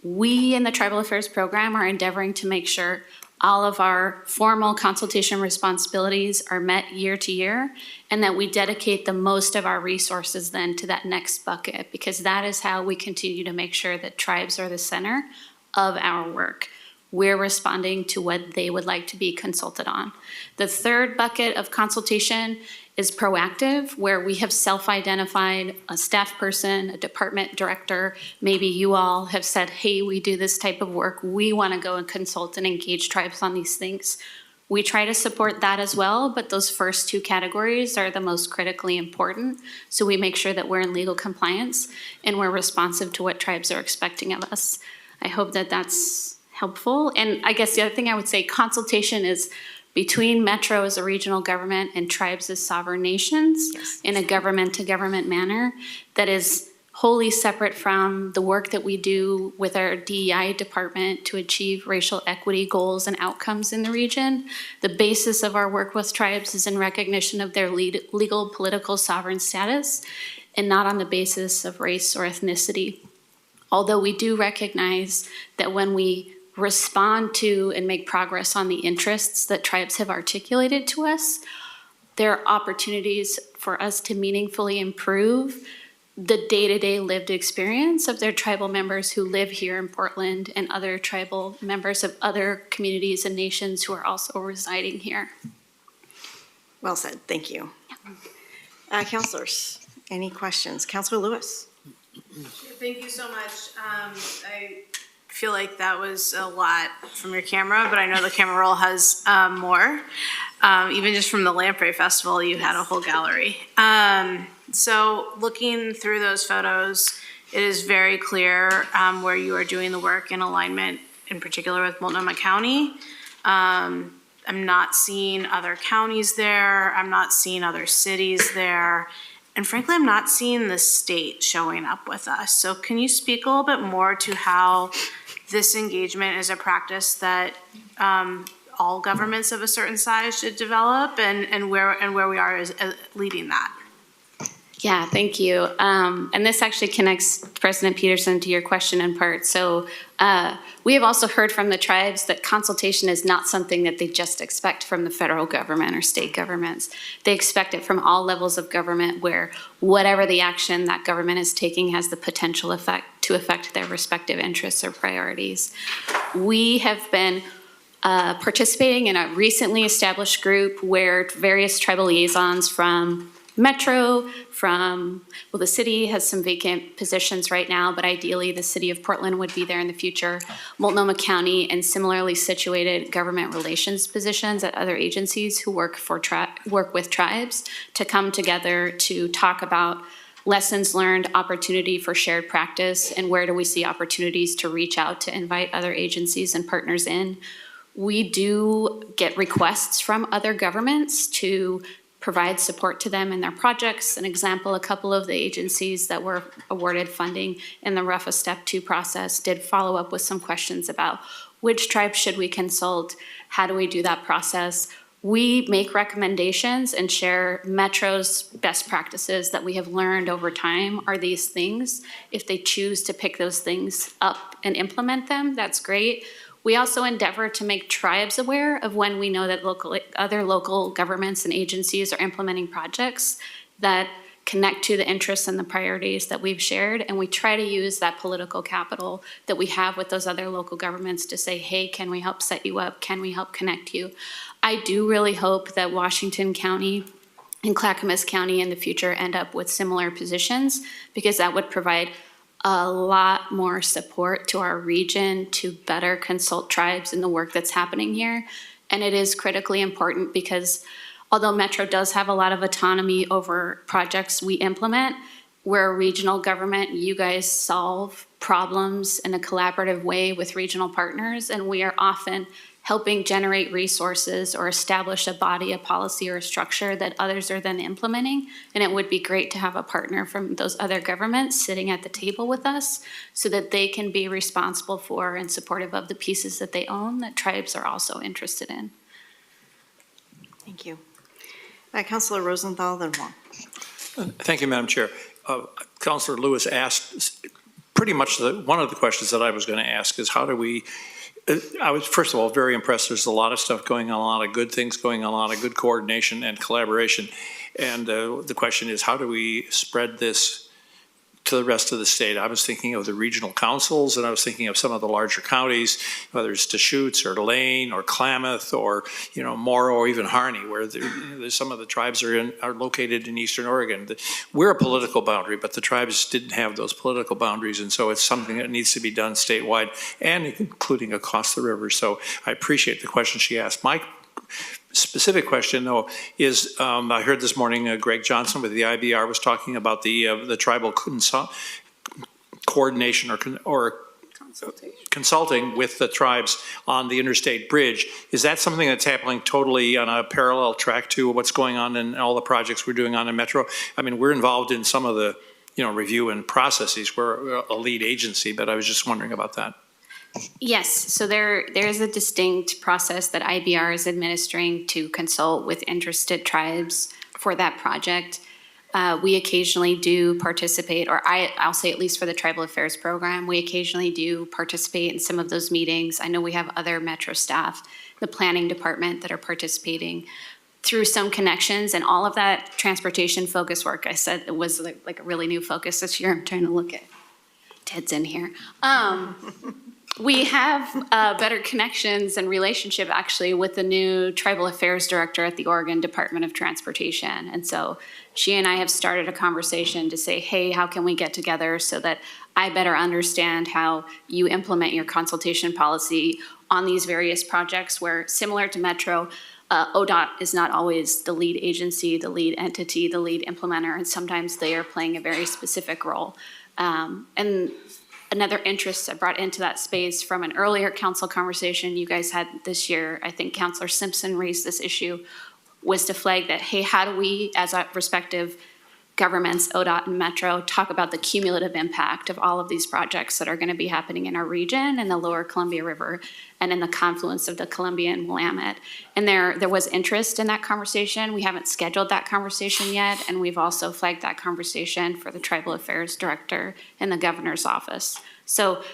We in the Tribal Affairs Program are endeavoring to make sure all of our formal consultation responsibilities are met year to year, and that we dedicate the most of our resources then to that next bucket, because that is how we continue to make sure that tribes are the center of our work. We're responding to what they would like to be consulted on. The third bucket of consultation is proactive, where we have self-identified a staff person, a department director, maybe you all have said, hey, we do this type of work. We want to go and consult and engage tribes on these things. We try to support that as well, but those first 2 categories are the most critically important. So we make sure that we're in legal compliance and we're responsive to what tribes are expecting of us. I hope that that's helpful. And I guess the other thing I would say, consultation is between Metro as a regional government and tribes as sovereign nations in a government-to-government manner that is wholly separate from the work that we do with our DEI department to achieve racial equity goals and outcomes in the region. The basis of our work with tribes is in recognition of their legal political sovereign status and not on the basis of race or ethnicity. Although we do recognize that when we respond to and make progress on the interests that tribes have articulated to us, there are opportunities for us to meaningfully improve the day-to-day lived experience of their tribal members who live here in Portland and other tribal members of other communities and nations who are also residing here. Well said, thank you. Councilors, any questions? Councilor Lewis. Thank you so much. I feel like that was a lot from your camera, but I know the camera roll has more. Even just from the Lamprey Festival, you had a whole gallery. So looking through those photos, it is very clear where you are doing the work in alignment, in particular with Multnomah County. I'm not seeing other counties there. I'm not seeing other cities there. And frankly, I'm not seeing the state showing up with us. So can you speak a little bit more to how this engagement is a practice that all governments of a certain size should develop, and where we are as leading that? Yeah, thank you. And this actually connects, President Peterson, to your question in part. So we have also heard from the tribes that consultation is not something that they just expect from the federal government or state governments. They expect it from all levels of government, where whatever the action that government is taking has the potential to affect their respective interests or priorities. We have been participating in a recently established group where various tribal liaisons from Metro, the city has some vacant positions right now, but ideally the city of Portland would be there in the future. Multnomah County and similarly situated government relations positions at other agencies who work with tribes to come together to talk about lessons learned, opportunity for shared practice, and where do we see opportunities to reach out to invite other agencies and partners in. We do get requests from other governments to provide support to them in their projects. An example, a couple of the agencies that were awarded funding in the RUFA Step 2 process did follow up with some questions about which tribes should we consult, how do we do that process. We make recommendations and share Metro's best practices that we have learned over time are these things. If they choose to pick those things up and implement them, that's great. We also endeavor to make tribes aware of when we know that other local governments and agencies are implementing projects that connect to the interests and the priorities that we've shared. And we try to use that political capital that we have with those other local governments to say, hey, can we help set you up? Can we help connect you? I do really hope that Washington County and Clackamas County in the future end up with similar positions, because that would provide a lot more support to our region to better consult tribes in the work that's happening here. And it is critically important because although Metro does have a lot of autonomy over projects we implement, we're a regional government. You guys solve problems in a collaborative way with regional partners, and we are often helping generate resources or establish a body, a policy, or a structure that others are then implementing. And it would be great to have a partner from those other governments sitting at the table with us so that they can be responsible for and supportive of the pieces that they own that tribes are also interested in. Thank you. Councilor Rosenthal, then Wong. Thank you, Madam Chair. Councilor Lewis asked pretty much one of the questions that I was going to ask is how do we I was, first of all, very impressed. There's a lot of stuff going on, a lot of good things going on, a lot of good coordination and collaboration. And the question is, how do we spread this to the rest of the state? I was thinking of the regional councils, and I was thinking of some of the larger counties, whether it's Deschutes or Lane or Klamath or, Morrow or even Harney, where some of the tribes are located in Eastern Oregon. We're a political boundary, but the tribes didn't have those political boundaries, and so it's something that needs to be done statewide and including across the river. So I appreciate the question she asked. My specific question, though, is I heard this morning Greg Johnson with the IBR was talking about the tribal coordination or consulting with the tribes on the interstate bridge. Is that something that's happening totally on a parallel track to what's going on in all the projects we're doing on in Metro? I mean, we're involved in some of the review and processes. We're a lead agency, but I was just wondering about that. Yes, so there is a distinct process that IBR is administering to consult with interested tribes for that project. We occasionally do participate, or I'll say at least for the Tribal Affairs Program, we occasionally do participate in some of those meetings. I know we have other Metro staff, the planning department, that are participating through some connections, and all of that transportation focus work, I said, it was like a really new focus this year. I'm trying to look at Ted's in here. We have better connections and relationship actually with the new Tribal Affairs Director at the Oregon Department of Transportation. And so she and I have started a conversation to say, hey, how can we get together so that I better understand how you implement your consultation policy on these various projects where, similar to Metro, ODOT is not always the lead agency, the lead entity, the lead implementer, and sometimes they are playing a very specific role. And another interest I brought into that space from an earlier council conversation you guys had this year, I think Councilor Simpson raised this issue, was to flag that, hey, how do we, as our respective governments, ODOT and Metro, talk about the cumulative impact of all of these projects that are going to be happening in our region and the lower Columbia River and in the confluence of the Columbia and Willamette. And there was interest in that conversation. We haven't scheduled that conversation yet, and we've also flagged that conversation for the Tribal Affairs Director in the Governor's office. So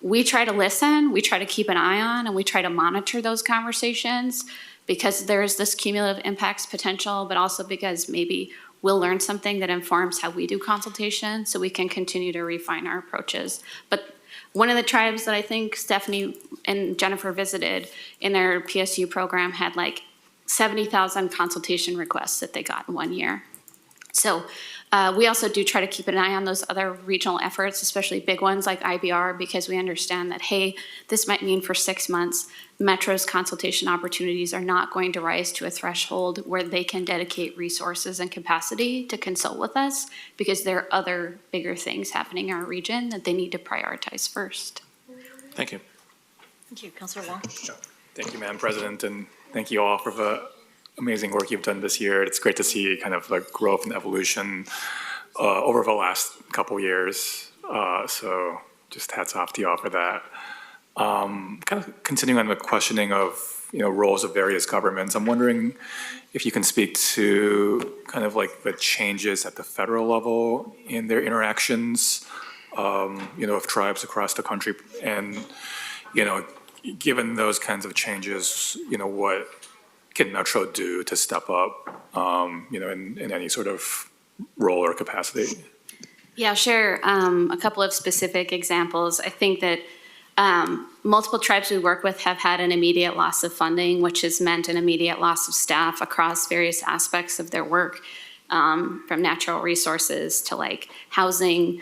we try to listen, we try to keep an eye on, and we try to monitor those conversations because there's this cumulative impacts potential, but also because maybe we'll learn something that informs how we do consultation so we can continue to refine our approaches. But one of the tribes that I think Stephanie and Jennifer visited in their PSU program had like 70,000 consultation requests that they got in 1 year. So we also do try to keep an eye on those other regional efforts, especially big ones like IBR, because we understand that, hey, this might mean for 6 months, Metro's consultation opportunities are not going to rise to a threshold where they can dedicate resources and capacity to consult with us because there are other bigger things happening in our region that they need to prioritize first. Thank you. Thank you. Councilor Wong. Thank you, Madam President, and thank you all for the amazing work you've done this year. It's great to see kind of the growth and evolution over the last couple years. So just hats off to you all for that. Kind of continuing on the questioning of, roles of various governments, I'm wondering if you can speak to kind of like the changes at the federal level in their interactions, with tribes across the country. And, given those kinds of changes, what can Metro do to step up, in any sort of role or capacity? Yeah, I'll share a couple of specific examples. I think that multiple tribes we work with have had an immediate loss of funding, which has meant an immediate loss of staff across various aspects of their work, from natural resources to like housing,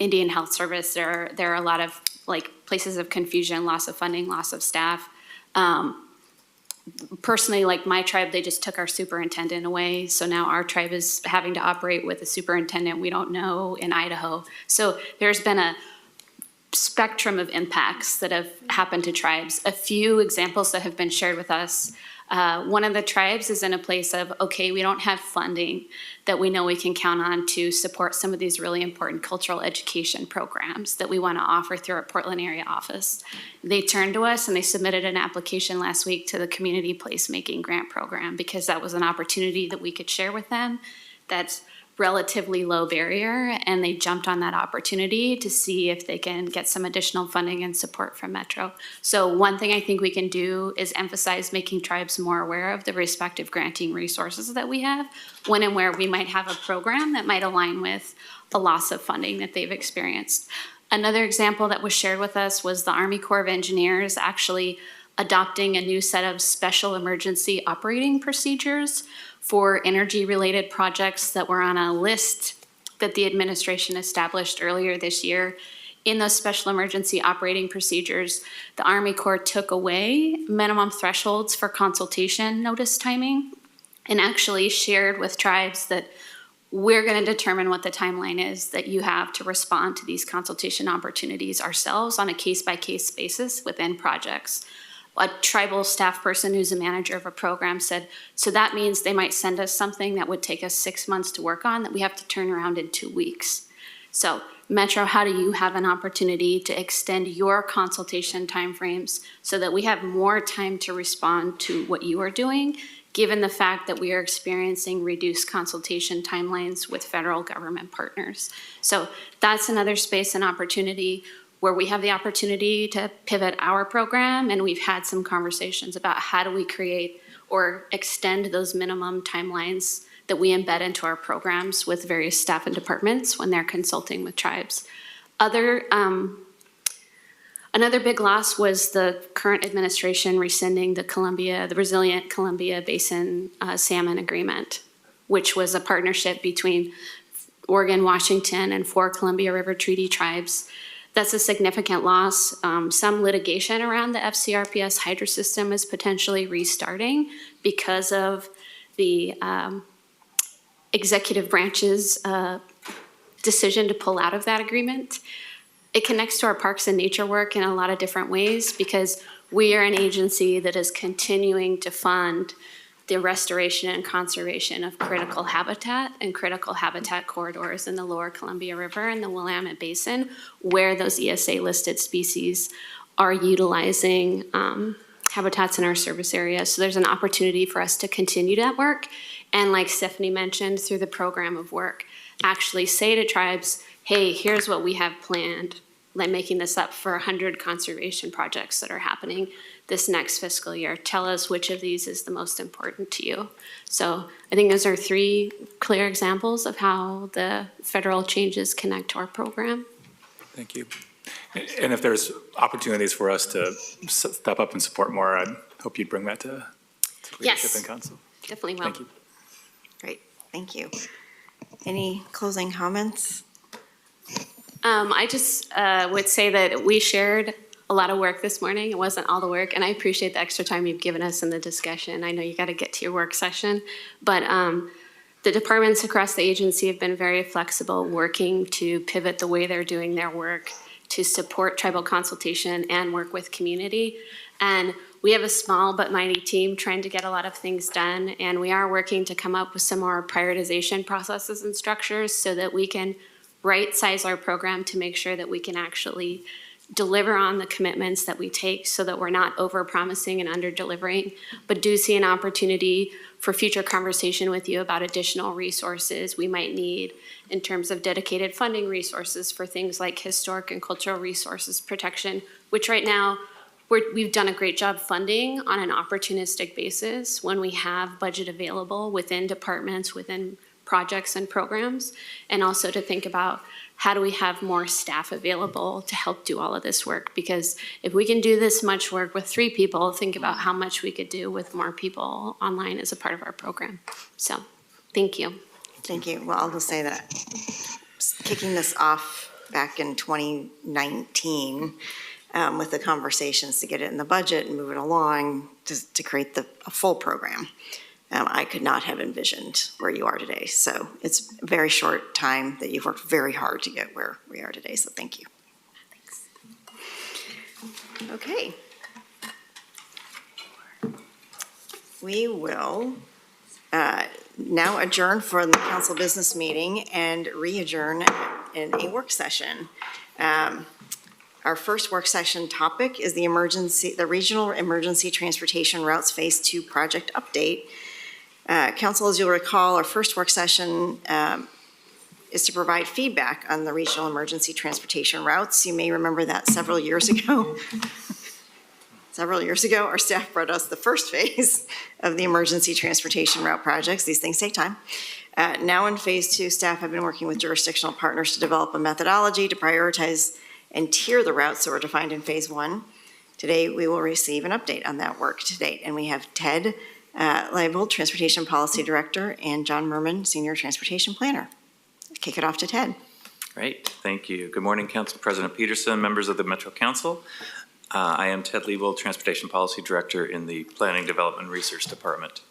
Indian Health Service. There are a lot of like places of confusion, loss of funding, loss of staff. Personally, like my tribe, they just took our superintendent away. So now our tribe is having to operate with a superintendent we don't know in Idaho. So there's been a spectrum of impacts that have happened to tribes. A few examples that have been shared with us. One of the tribes is in a place of, okay, we don't have funding that we know we can count on to support some of these really important cultural education programs that we want to offer through our Portland area office. They turned to us and they submitted an application last week to the Community Placemaking Grant Program because that was an opportunity that we could share with them that's relatively low barrier, and they jumped on that opportunity to see if they can get some additional funding and support from Metro. So one thing I think we can do is emphasize making tribes more aware of the respective granting resources that we have when and where we might have a program that might align with a loss of funding that they've experienced. Another example that was shared with us was the Army Corps of Engineers actually adopting a new set of special emergency operating procedures for energy-related projects that were on a list that the administration established earlier this year. In those special emergency operating procedures, the Army Corps took away minimum thresholds for consultation notice timing and actually shared with tribes that we're going to determine what the timeline is that you have to respond to these consultation opportunities ourselves on a case-by-case basis within projects. A tribal staff person who's a manager of a program said, so that means they might send us something that would take us 6 months to work on that we have to turn around in 2 weeks. So Metro, how do you have an opportunity to extend your consultation timeframes so that we have more time to respond to what you are doing, given the fact that we are experiencing reduced consultation timelines with federal government partners? So that's another space and opportunity where we have the opportunity to pivot our program, and we've had some conversations about how do we create or extend those minimum timelines that we embed into our programs with various staff and departments when they're consulting with tribes. Other Another big loss was the current administration rescinding the Resilient Columbia Basin Salmon Agreement, which was a partnership between Oregon, Washington, and 4 Columbia River Treaty tribes. That's a significant loss. Some litigation around the FCRPS hydro system is potentially restarting because of the executive branch's decision to pull out of that agreement. It connects to our parks and nature work in a lot of different ways because we are an agency that is continuing to fund the restoration and conservation of critical habitat and critical habitat corridors in the lower Columbia River and the Willamette Basin, where those ESA-listed species are utilizing habitats in our service area. So there's an opportunity for us to continue that work. And like Stephanie mentioned, through the program of work, actually say to tribes, hey, here's what we have planned, like making this up for 100 conservation projects that are happening this next fiscal year. Tell us which of these is the most important to you. So I think those are 3 clear examples of how the federal changes connect to our program. Thank you. And if there's opportunities for us to step up and support more, I hope you'd bring that to leadership Yes. and council. Definitely will. Thank you. Great, thank you. Any closing comments? I just would say that we shared a lot of work this morning. It wasn't all the work, and I appreciate the extra time you've given us in the discussion. I know you got to get to your work session, but the departments across the agency have been very flexible, working to pivot the way they're doing their work to support tribal consultation and work with community. And we have a small but mighty team trying to get a lot of things done, and we are working to come up with some more prioritization processes and structures so that we can right-size our program to make sure that we can actually deliver on the commitments that we take so that we're not over-promising and under-delivering, but do see an opportunity for future conversation with you about additional resources we might need in terms of dedicated funding resources for things like historic and cultural resources protection, which right now we've done a great job funding on an opportunistic basis when we have budget available within departments, within projects and programs, and also to think about how do we have more staff available to help do all of this work? Because if we can do this much work with 3 people, think about how much we could do with more people online as a part of our program. So, thank you. Thank you. Well, I'll just say that kicking this off back in 2019 with the conversations to get it in the budget and move it along to create a full program. I could not have envisioned where you are today. So it's a very short time that you've worked very hard to get where we are today. So thank you. Thanks. Okay. We will now adjourn for the council business meeting and re-adjourn in a work session. Our first work session topic is the Regional Emergency Transportation Routes Phase 2 project update. Council, as you'll recall, our first work session is to provide feedback on the regional emergency transportation routes. You may remember that several years ago. Our staff brought us the first phase of the emergency transportation route projects. These things take time. Now in Phase 2, staff have been working with jurisdictional partners to develop a methodology to prioritize and tier the routes that were defined in Phase 1. Today, we will receive an update on that work to date, and we have Ted Leibold, Transportation Policy Director, and John Merman, Senior Transportation Planner. Kick it off to Ted. Great, thank you. Good morning, Council President Peterson, members of the Metro Council. I am Ted Leibold, Transportation Policy Director in the Planning Development Research Department.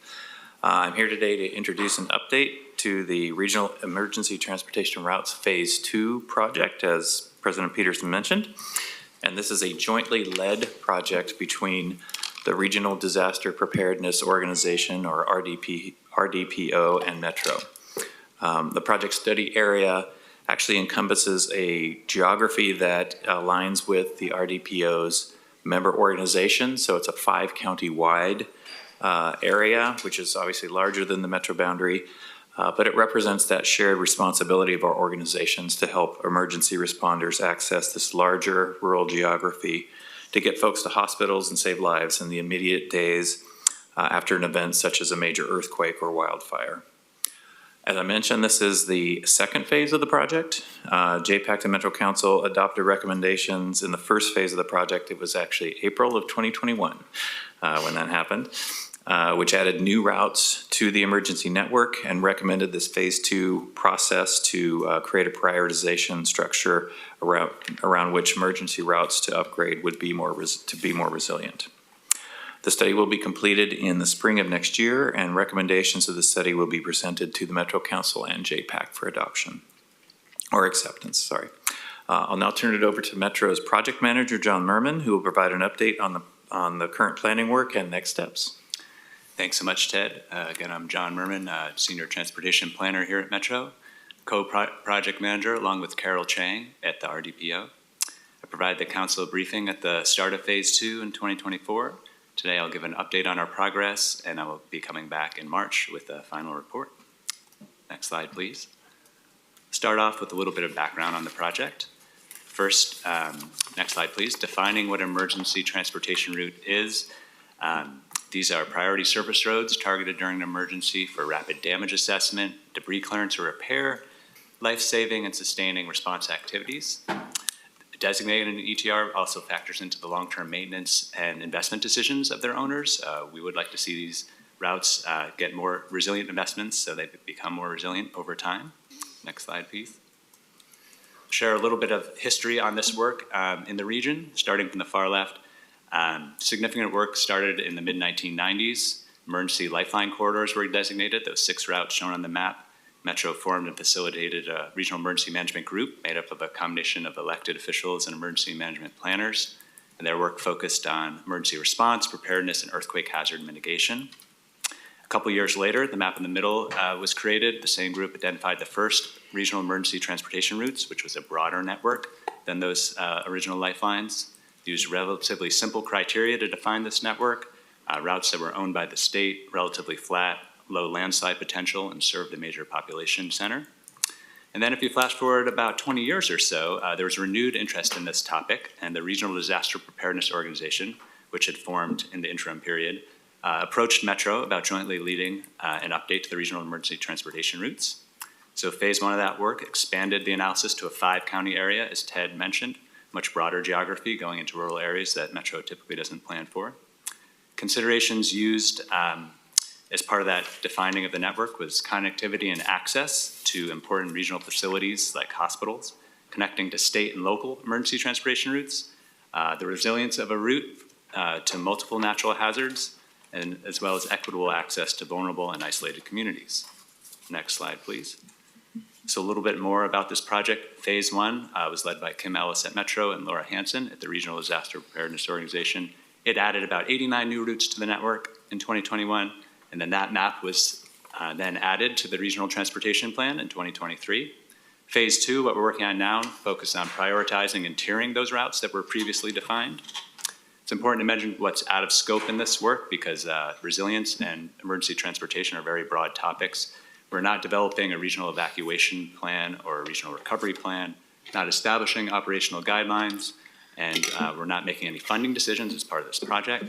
I'm here today to introduce an update to the Regional Emergency Transportation Routes Phase 2 project, as President Peterson mentioned. And this is a jointly led project between the Regional Disaster Preparedness Organization, or RDPO, and Metro. The project study area actually encompasses a geography that aligns with the RDPO's member organization. So it's a 5-county-wide area, which is obviously larger than the metro boundary, but it represents that shared responsibility of our organizations to help emergency responders access this larger rural geography to get folks to hospitals and save lives in the immediate days after an event such as a major earthquake or wildfire. As I mentioned, this is the second phase of the project. JPAC and Metro Council adopted recommendations in the first phase of the project. It was actually April of 2021 when that happened, which added new routes to the emergency network and recommended this phase 2 process to create a prioritization structure around which emergency routes to upgrade would be more resilient. The study will be completed in the spring of next year, and recommendations of the study will be presented to the Metro Council and JPAC for adoption, or acceptance, sorry. I'll now turn it over to Metro's project manager, John Merman, who will provide an update on the current planning work and next steps. Thanks so much, Ted. Again, I'm John Merman, Senior Transportation Planner here at Metro, co-project manager along with Carol Chang at the RDPO. I provide the council a briefing at the start of phase 2 in 2024. Today I'll give an update on our progress, and I will be coming back in March with a final report. Next slide, please. Start off with a little bit of background on the project. First, next slide, please. Defining what emergency transportation route is. These are priority service roads targeted during an emergency for rapid damage assessment, debris clearance or repair, life-saving and sustaining response activities. Designated an ETR also factors into the long-term maintenance and investment decisions of their owners. We would like to see these routes get more resilient investments so they become more resilient over time. Next slide, please. Share a little bit of history on this work in the region, starting from the far left. Significant work started in the mid-1990s. Emergency lifeline corridors were designated, those 6 routes shown on the map. Metro formed and facilitated a regional emergency management group made up of a combination of elected officials and emergency management planners. And their work focused on emergency response, preparedness, and earthquake hazard mitigation. A couple years later, the map in the middle was created. The same group identified the first regional emergency transportation routes, which was a broader network than those original lifelines. Used relatively simple criteria to define this network, routes that were owned by the state, relatively flat, low landslide potential, and served a major population center. And then if you flash forward about 20 years or so, there was renewed interest in this topic, and the Regional Disaster Preparedness Organization, which had formed in the interim period, approached Metro about jointly leading an update to the regional emergency transportation routes. So phase 1 of that work expanded the analysis to a 5-county area, as Ted mentioned, much broader geography going into rural areas that Metro typically doesn't plan for. Considerations used as part of that defining of the network was connectivity and access to important regional facilities like hospitals, connecting to state and local emergency transportation routes, the resilience of a route to multiple natural hazards, and as well as equitable access to vulnerable and isolated communities. Next slide, please. So a little bit more about this project. Phase 1 was led by Kim Ellis at Metro and Laura Hansen at the Regional Disaster Preparedness Organization. It added about 89 new routes to the network in 2021, and then that map was then added to the Regional Transportation Plan in 2023. Phase 2, what we're working on now, focuses on prioritizing and tiering those routes that were previously defined. It's important to mention what's out of scope in this work because resilience and emergency transportation are very broad topics. We're not developing a regional evacuation plan or a regional recovery plan, not establishing operational guidelines, and we're not making any funding decisions as part of this project.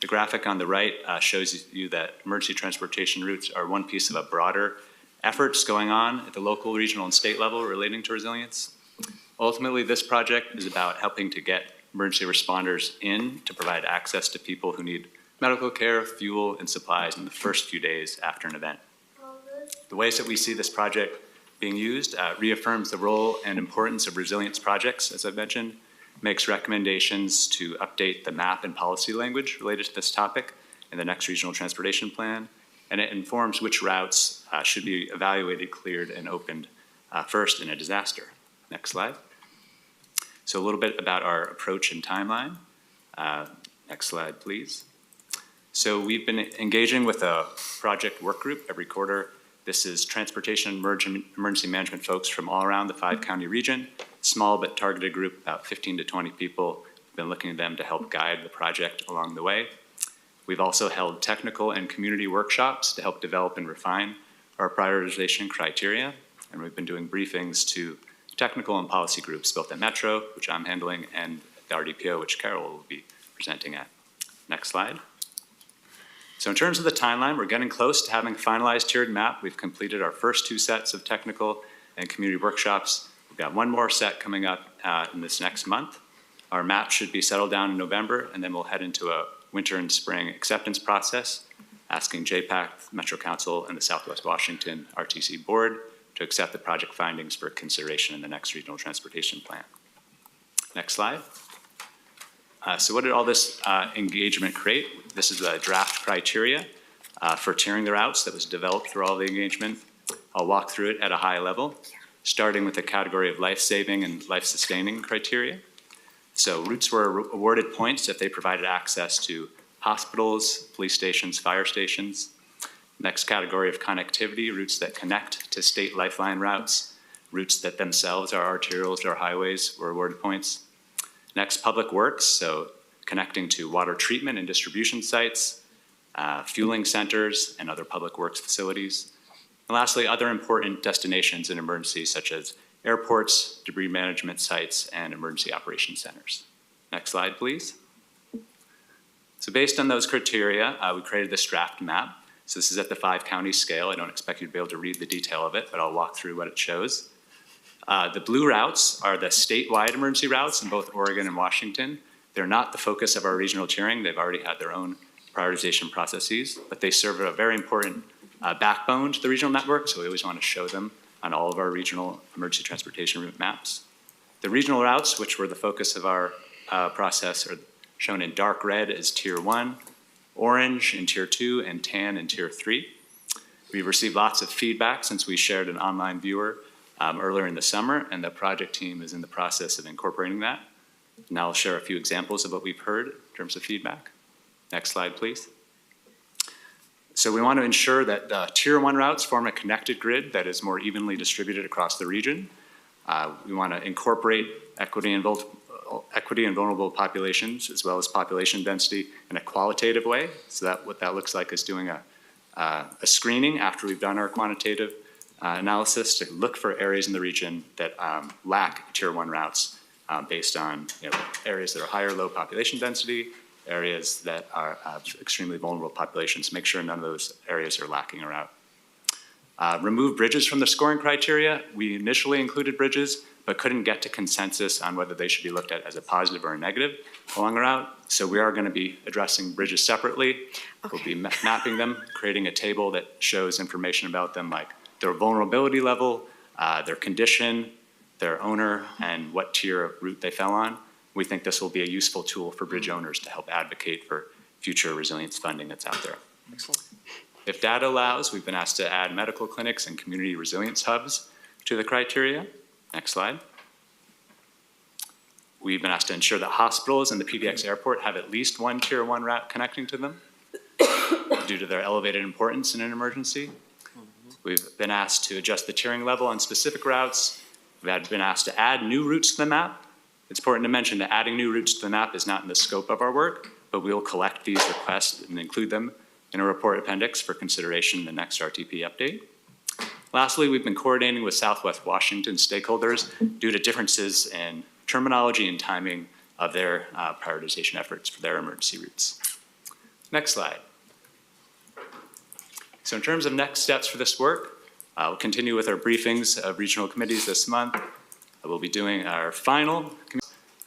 The graphic on the right shows you that emergency transportation routes are one piece of a broader efforts going on at the local, regional, and state level relating to resilience. Ultimately, this project is about helping to get emergency responders in to provide access to people who need medical care, fuel, and supplies in the first few days after an event. The ways that we see this project being used reaffirms the role and importance of resilience projects, as I've mentioned, makes recommendations to update the map and policy language related to this topic in the next regional transportation plan, and it informs which routes should be evaluated, cleared, and opened first in a disaster. Next slide. So a little bit about our approach and timeline. Next slide, please. So we've been engaging with a project work group every quarter. This is transportation emergency management folks from all around the 5-county region, small but targeted group, about 15 to 20 people. We've been looking at them to help guide the project along the way. We've also held technical and community workshops to help develop and refine our prioritization criteria, and we've been doing briefings to technical and policy groups, both at Metro, which I'm handling, and the RDPO, which Carol will be presenting at. Next slide. So in terms of the timeline, we're getting close to having a finalized tiered map. We've completed our first 2 sets of technical and community workshops. We've got 1 more set coming up in this next month. Our map should be settled down in November, and then we'll head into a winter and spring acceptance process, asking JPAC, Metro Council, and the Southwest Washington RTC Board to accept the project findings for consideration in the next regional transportation plan. Next slide. So what did all this engagement create? This is a draft criteria for tiering the routes that was developed through all the engagement. I'll walk through it at a high level, starting with the category of life-saving and life-sustaining criteria. So routes were awarded points if they provided access to hospitals, police stations, fire stations. Next category of connectivity, routes that connect to state lifeline routes, routes that themselves are arterials or highways were awarded points. Next, public works, so connecting to water treatment and distribution sites, fueling centers, and other public works facilities. And lastly, other important destinations in emergencies such as airports, debris management sites, and emergency operations centers. Next slide, please. So based on those criteria, we created this draft map. So this is at the 5-county scale. I don't expect you to be able to read the detail of it, but I'll walk through what it shows. The blue routes are the statewide emergency routes in both Oregon and Washington. They're not the focus of our regional tiering. They've already had their own prioritization processes, but they serve a very important backbone to the regional network, so we always want to show them on all of our regional emergency transportation route maps. The regional routes, which were the focus of our process, are shown in dark red as Tier 1, orange in Tier 2, and tan in Tier 3. We've received lots of feedback since we shared an online viewer earlier in the summer, and the project team is in the process of incorporating that. Now I'll share a few examples of what we've heard in terms of feedback. Next slide, please. So we want to ensure that the Tier 1 routes form a connected grid that is more evenly distributed across the region. We want to incorporate equity and vulnerable populations as well as population density in a qualitative way. So that what that looks like is doing a screening after we've done our quantitative analysis to look for areas in the region that lack Tier 1 routes based on areas that are high or low population density, areas that are extremely vulnerable populations, make sure none of those areas are lacking a route. Remove bridges from the scoring criteria. We initially included bridges, but couldn't get to consensus on whether they should be looked at as a positive or a negative along a route. So we are going to be addressing bridges separately. Okay. We'll be mapping them, creating a table that shows information about them like their vulnerability level, their condition, their owner, and what tier of route they fell on. We think this will be a useful tool for bridge owners to help advocate for future resilience funding that's out there. Excellent. If data allows, we've been asked to add medical clinics and community resilience hubs to the criteria. Next slide. We've been asked to ensure that hospitals and the PDX airport have at least one Tier 1 route connecting to them due to their elevated importance in an emergency. We've been asked to adjust the tiering level on specific routes. We've been asked to add new routes to the map. It's important to mention that adding new routes to the map is not in the scope of our work, but we will collect these requests and include them in a report appendix for consideration in the next RTP update. Lastly, we've been coordinating with Southwest Washington stakeholders due to differences in terminology and timing of their prioritization efforts for their emergency routes. Next slide. So in terms of next steps for this work, we'll continue with our briefings of regional committees this month. We'll be doing our final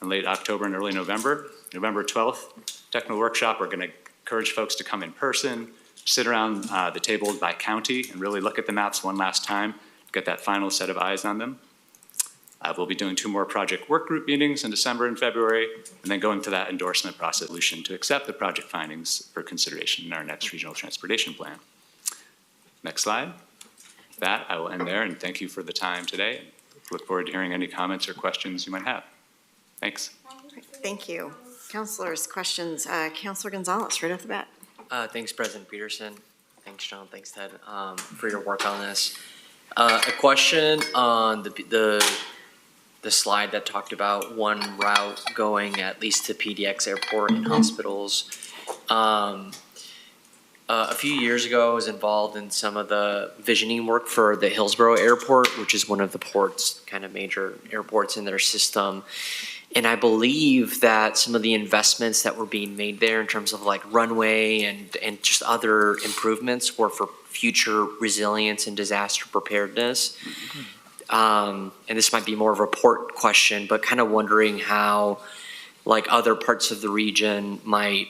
in late October and early November. November 12th, technical workshop, we're going to encourage folks to come in person, sit around the table by county and really look at the maps one last time, get that final set of eyes on them. We'll be doing 2 more project work group meetings in December and February, and then going to that endorsement process solution to accept the project findings for consideration in our next regional transportation plan. Next slide. With that, I will end there, and thank you for the time today. Look forward to hearing any comments or questions you might have. Thanks. Thank you. Councilors, questions? Councilor Gonzalez, right off the bat. Thanks, President Peterson. Thanks, John. Thanks, Ted, for your work on this. A question on the slide that talked about one route going at least to PDX airport and hospitals. A few years ago, I was involved in some of the visioning work for the Hillsborough Airport, which is one of the port's kind of major airports in their system. And I believe that some of the investments that were being made there in terms of like runway and just other improvements were for future resilience and disaster preparedness. And this might be more of a port question, but kind of wondering how like other parts of the region might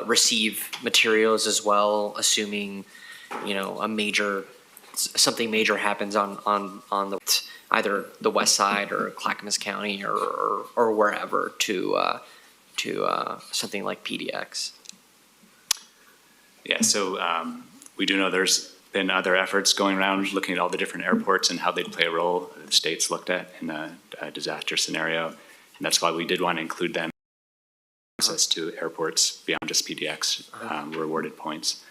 receive materials as well, assuming, something major happens on the either the west side or Clackamas County or wherever to something like PDX. Yeah, so we do know there's been other efforts going around looking at all the different airports and how they'd play a role the state's looked at in a disaster scenario. And that's why we did want to include them. Access to airports beyond just PDX were awarded points.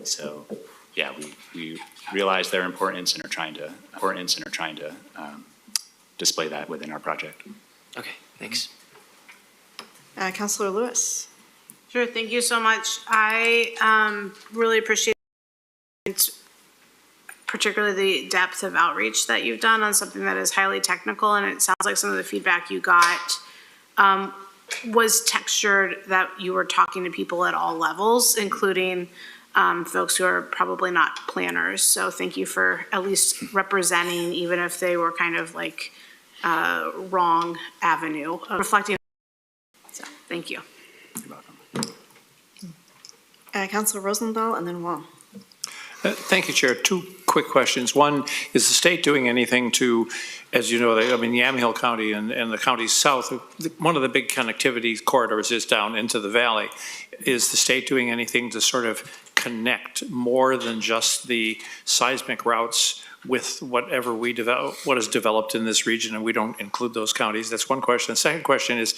So yeah, we realize their importance and are trying to display that within our project. Okay, thanks. Councilor Lewis. Sure, thank you so much. I really appreciate particularly the depth of outreach that you've done on something that is highly technical, and it sounds like some of the feedback you got was textured that you were talking to people at all levels, including folks who are probably not planners. So thank you for at least representing, even if they were kind of like wrong avenue of reflecting. So thank you. You're welcome. Councilor Rosenthal and then Wong. Thank you, Chair. Two quick questions. One, is the state doing anything to, as you know, Yamhill County and the counties south, one of the big connectivity corridors is down into the valley. Is the state doing anything to sort of connect more than just the seismic routes with whatever what is developed in this region, and we don't include those counties? That's one question. The second question is,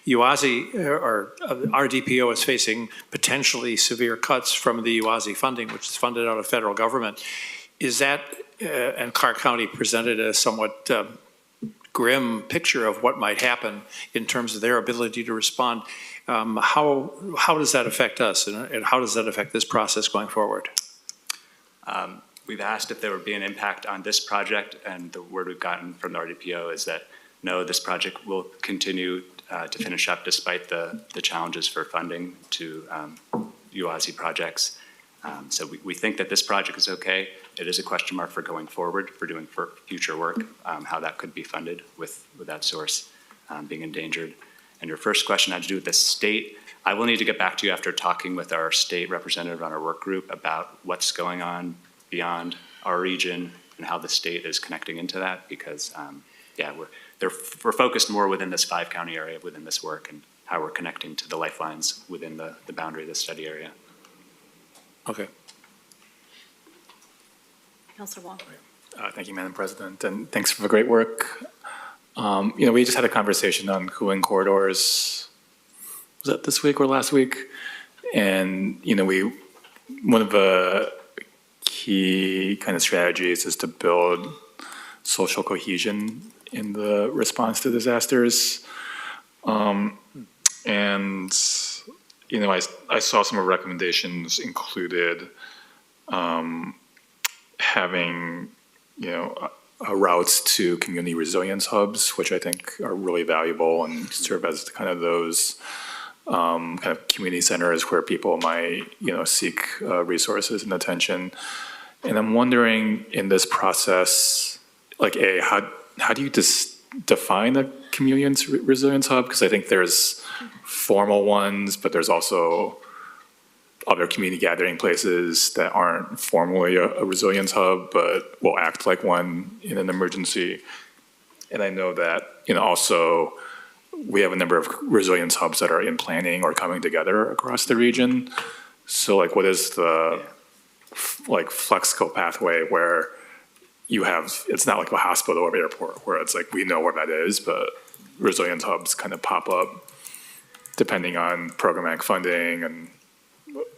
UASI or RDPO is facing potentially severe cuts from the UASI funding, which is funded out of federal government. Is that, and Clark County presented a somewhat grim picture of what might happen in terms of their ability to respond. How does that affect us, and how does that affect this process going forward? We've asked if there would be an impact on this project, and the word we've gotten from the RDPO is that no, this project will continue to finish up despite the challenges for funding to UASI projects. So we think that this project is okay. It is a question mark for going forward, for doing future work, how that could be funded with that source being endangered. And your first question had to do with the state. I will need to get back to you after talking with our state representative on our work group about what's going on beyond our region and how the state is connecting into that, because we're focused more within this 5-county area within this work and how we're connecting to the lifelines within the boundary of the study area. Okay. Councilor Wong. Thank you, Madam President, and thanks for the great work. We just had a conversation on cooling corridors. Was that this week or last week? And, one of the key kind of strategies is to build social cohesion in the response to disasters. And I saw some of the recommendations included having, routes to community resilience hubs, which I think are really valuable and serve as kind of those kind of community centers where people might, seek resources and attention. And I'm wondering in this process, like, how do you define a community resilience hub? Because I think there's formal ones, but there's also other community gathering places that aren't formally a resilience hub, but will act like one in an emergency. And I know that, also we have a number of resilience hubs that are in planning or coming together across the region. So like, what is the flexible pathway where you have, it's not like a hospital or airport where it's like, we know where that is, but resilience hubs kind of pop up depending on programmatic funding and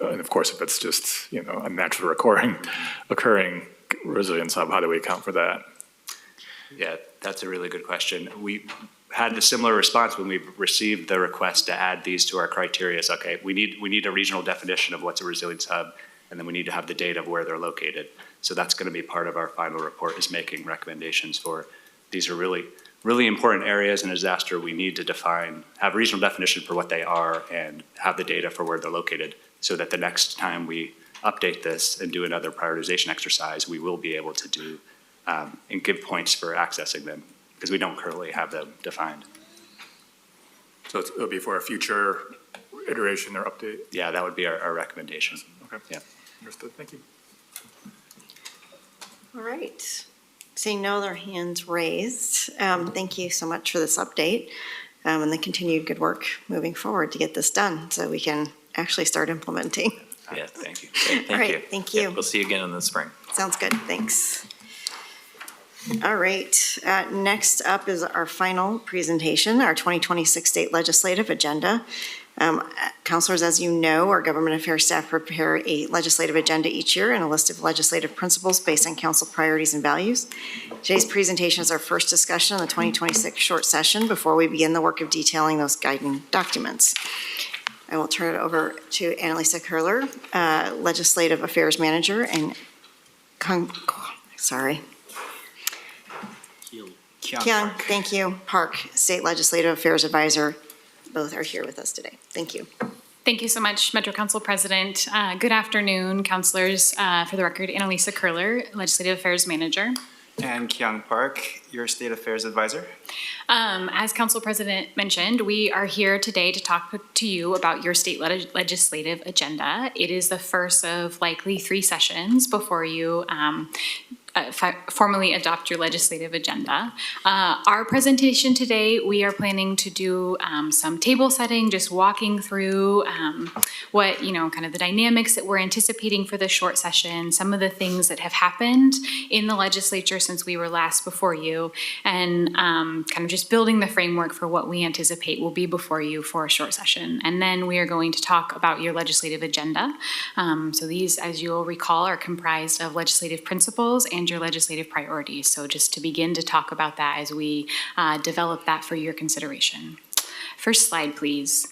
of course, if it's just, a naturally occurring resilience hub, how do we account for that? Yeah, that's a really good question. We had a similar response when we received the request to add these to our criteria. It's okay, we need a regional definition of what's a resilience hub, and then we need to have the data of where they're located. So that's going to be part of our final report, is making recommendations for these are really, really important areas in a disaster. We need to have regional definition for what they are and have the data for where they're located so that the next time we update this and do another prioritization exercise, we will be able to do and give points for accessing them because we don't currently have them defined. So it'll be for a future iteration or update? Yeah, that would be our recommendation. Okay. Yeah. Understood. Thank you. All right. Seeing no other hands raised, thank you so much for this update and the continued good work moving forward to get this done so we can actually start implementing. Yeah, thank you. Thank All right, you. thank you. Yeah, we'll see you again in the spring. Sounds good, thanks. All right, next up is our final presentation, our 2026 state legislative agenda. Councilors, as you know, our government affairs staff prepare a legislative agenda each year and a list of legislative principles based on council priorities and values. Today's presentation is our first discussion on the 2026 short session before we begin the work of detailing those guiding documents. I will turn it over to Annalisa Curler, Legislative Affairs Manager, and Kyung, thank you, Park State Legislative Affairs Advisor. Both are here with us today. Thank you. Thank you so much, Metro Council President. Good afternoon, councilors. For the record, Annalisa Curler, Legislative Affairs Manager. And Kyung Park, your State Affairs Advisor. As Council President mentioned, we are here today to talk to you about your state legislative agenda. It is the first of likely 3 sessions before you formally adopt your legislative agenda. Our presentation today, we are planning to do some table setting, just walking through what, kind of the dynamics that we're anticipating for the short session, some of the things that have happened in the legislature since we were last before you, and kind of just building the framework for what we anticipate will be before you for a short session. And then we are going to talk about your legislative agenda. So these, as you'll recall, are comprised of legislative principles and your legislative priorities. So just to begin to talk about that as we develop that for your consideration. First slide, please.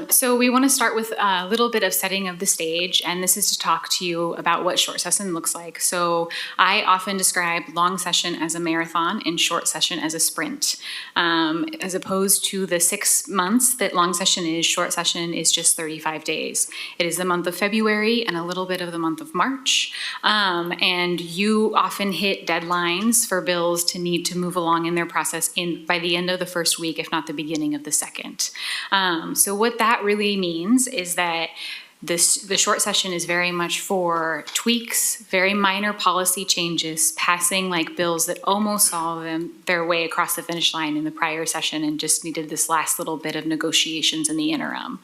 So we want to start with a little bit of setting of the stage, and this is to talk to you about what short session looks like. So I often describe long session as a marathon and short session as a sprint. As opposed to the 6 months that long session is, short session is just 35 days. It is the month of February and a little bit of the month of March. And you often hit deadlines for bills to need to move along in their process by the end of the first week, if not the beginning of the second. So what that really means is that the short session is very much for tweaks, very minor policy changes, passing like bills that almost saw their way across the finish line in the prior session and just needed this last little bit of negotiations in the interim.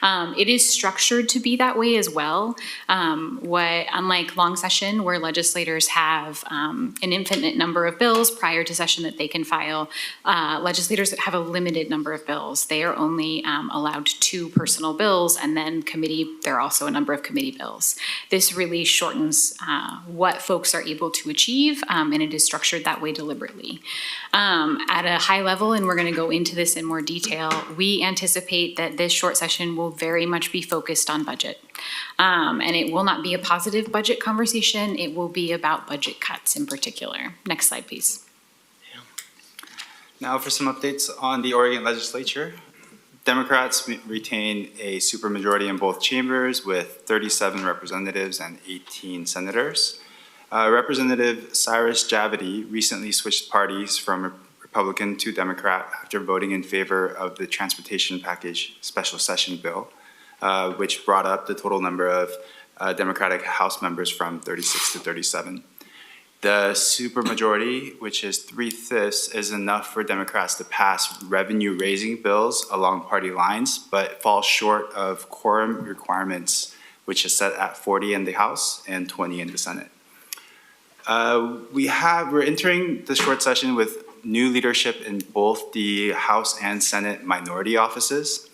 It is structured to be that way as well. Unlike long session, where legislators have an infinite number of bills prior to session that they can file, legislators that have a limited number of bills, they are only allowed 2 personal bills, and then there are also a number of committee bills. This really shortens what folks are able to achieve, and it is structured that way deliberately. At a high level, and we're going to go into this in more detail, we anticipate that this short session will very much be focused on budget. And it will not be a positive budget conversation. It will be about budget cuts in particular. Next slide, please. Now for some updates on the Oregon legislature. Democrats retain a supermajority in both chambers with 37 representatives and 18 senators. Representative Cyrus Javidi recently switched parties from Republican to Democrat after voting in favor of the Transportation Package Special Session Bill, which brought up the total number of Democratic House members from 36 to 37. The supermajority, which is 3/5, is enough for Democrats to pass revenue-raising bills along party lines, but falls short of quorum requirements, which is set at 40 in the House and 20 in the Senate. We're entering the short session with new leadership in both the House and Senate minority offices.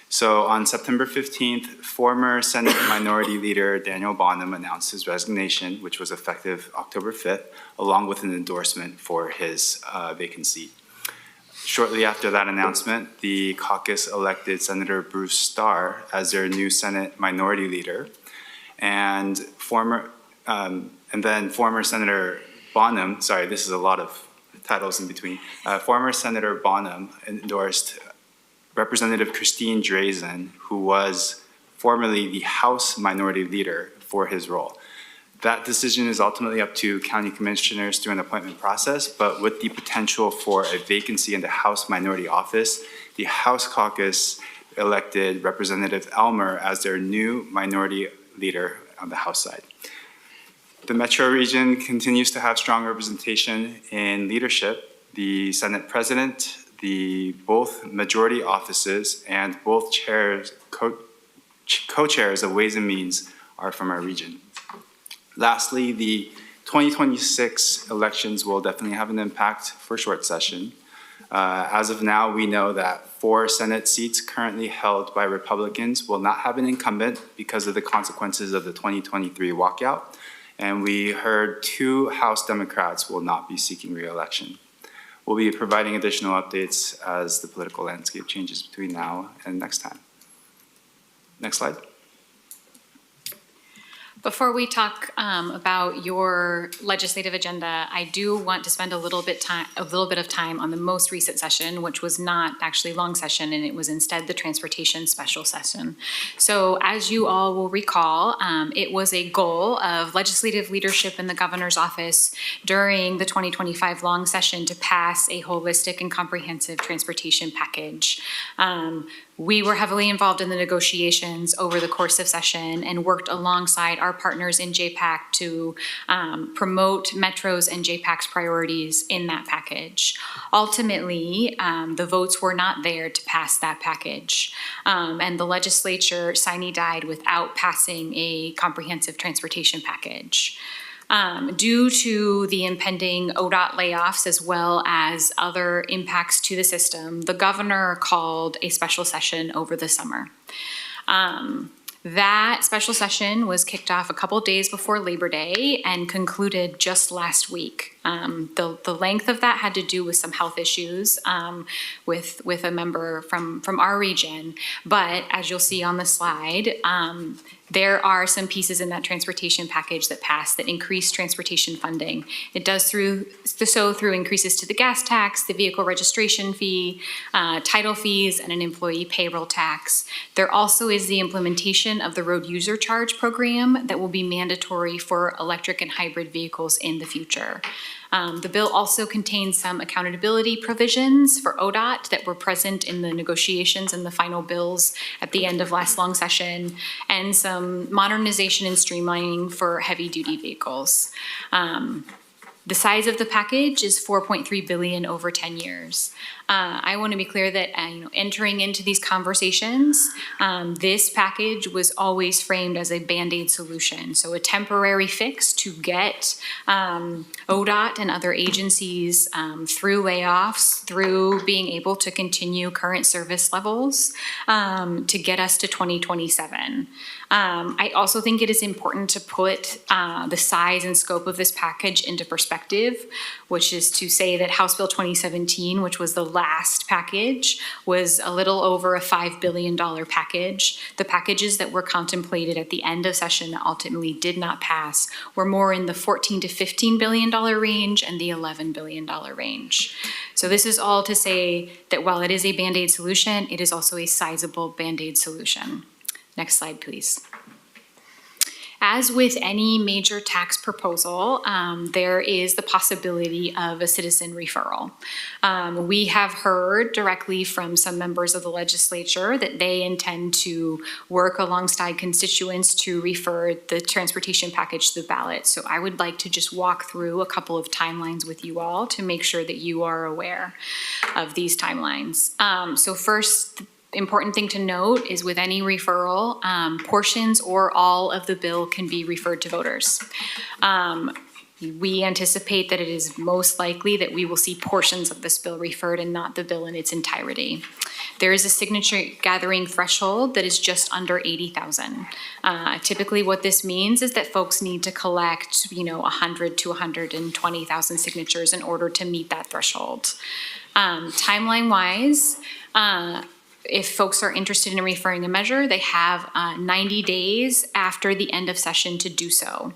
So on September 15th, former Senate Minority Leader Daniel Bonham announced his resignation, which was effective October 5th, along with an endorsement for his vacancy. Shortly after that announcement, the caucus elected Senator Bruce Starr as their new Senate Minority Leader, and then former Senator Bonham, sorry, this is a lot of titles in between. Former Senator Bonham endorsed Representative Christine Drazen, who was formerly the House Minority Leader, for his role. That decision is ultimately up to county commissioners through an appointment process, but with the potential for a vacancy in the House Minority Office, the House Caucus elected Representative Elmer as their new minority leader on the House side. The Metro region continues to have strong representation in leadership. The Senate President, both majority offices, and both chairs, co-chairs of Ways and Means are from our region. Lastly, the 2026 elections will definitely have an impact for short session. As of now, we know that 4 Senate seats currently held by Republicans will not have an incumbent because of the consequences of the 2023 walkout. And we heard 2 House Democrats will not be seeking re-election. We'll be providing additional updates as the political landscape changes between now and next time. Next slide. Before we talk about your legislative agenda, I do want to spend a little bit of time on the most recent session, which was not actually long session, and it was instead the transportation special session. So as you all will recall, it was a goal of legislative leadership in the governor's office during the 2025 long session to pass a holistic and comprehensive transportation package. We were heavily involved in the negotiations over the course of session and worked alongside our partners in JPAC to promote Metro's and JPAC's priorities in that package. Ultimately, the votes were not there to pass that package, and the legislature sine-died without passing a comprehensive transportation package. Due to the impending ODOT layoffs as well as other impacts to the system, the governor called a special session over the summer. That special session was kicked off a couple days before Labor Day and concluded just last week. The length of that had to do with some health issues with a member from our region. But as you'll see on the slide, there are some pieces in that transportation package that passed that increase transportation funding. It does through increases to the gas tax, the vehicle registration fee, title fees, and an employee payroll tax. There also is the implementation of the road user charge program that will be mandatory for electric and hybrid vehicles in the future. The bill also contains some accountability provisions for ODOT that were present in the negotiations and the final bills at the end of last long session, and some modernization and streamlining for heavy-duty vehicles. The size of the package is $4.3 billion over 10 years. I want to be clear that entering into these conversations, this package was always framed as a Band-Aid solution. So a temporary fix to get ODOT and other agencies through layoffs, through being able to continue current service levels to get us to 2027. I also think it is important to put the size and scope of this package into perspective, which is to say that House Bill 2017, which was the last package, was a little over a $5 billion package. The packages that were contemplated at the end of session that ultimately did not pass were more in the $14 to $15 billion range and the $11 billion range. So this is all to say that while it is a Band-Aid solution, it is also a sizable Band-Aid solution. Next slide, please. As with any major tax proposal, there is the possibility of a citizen referral. We have heard directly from some members of the legislature that they intend to work alongside constituents to refer the transportation package to the ballot. So I would like to just walk through a couple of timelines with you all to make sure that you are aware of these timelines. So first, important thing to note is with any referral, portions or all of the bill can be referred to voters. We anticipate that it is most likely that we will see portions of this bill referred and not the bill in its entirety. There is a signature gathering threshold that is just under 80,000. Typically what this means is that folks need to collect 100 to 120,000 signatures in order to meet that threshold. Timeline-wise, if folks are interested in referring a measure, they have 90 days after the end of session to do so.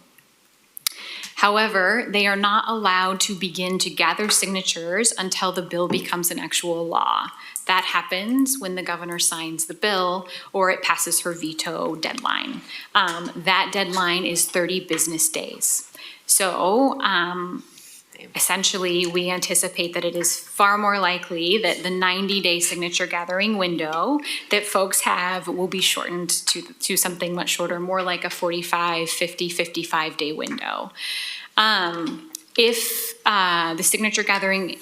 However, they are not allowed to begin to gather signatures until the bill becomes an actual law. That happens when the governor signs the bill or it passes her veto deadline. That deadline is 30 business days. So essentially, we anticipate that it is far more likely that the 90-day signature gathering window that folks have will be shortened to something much shorter, more like a 45, 50, 55-day window. If the signature gathering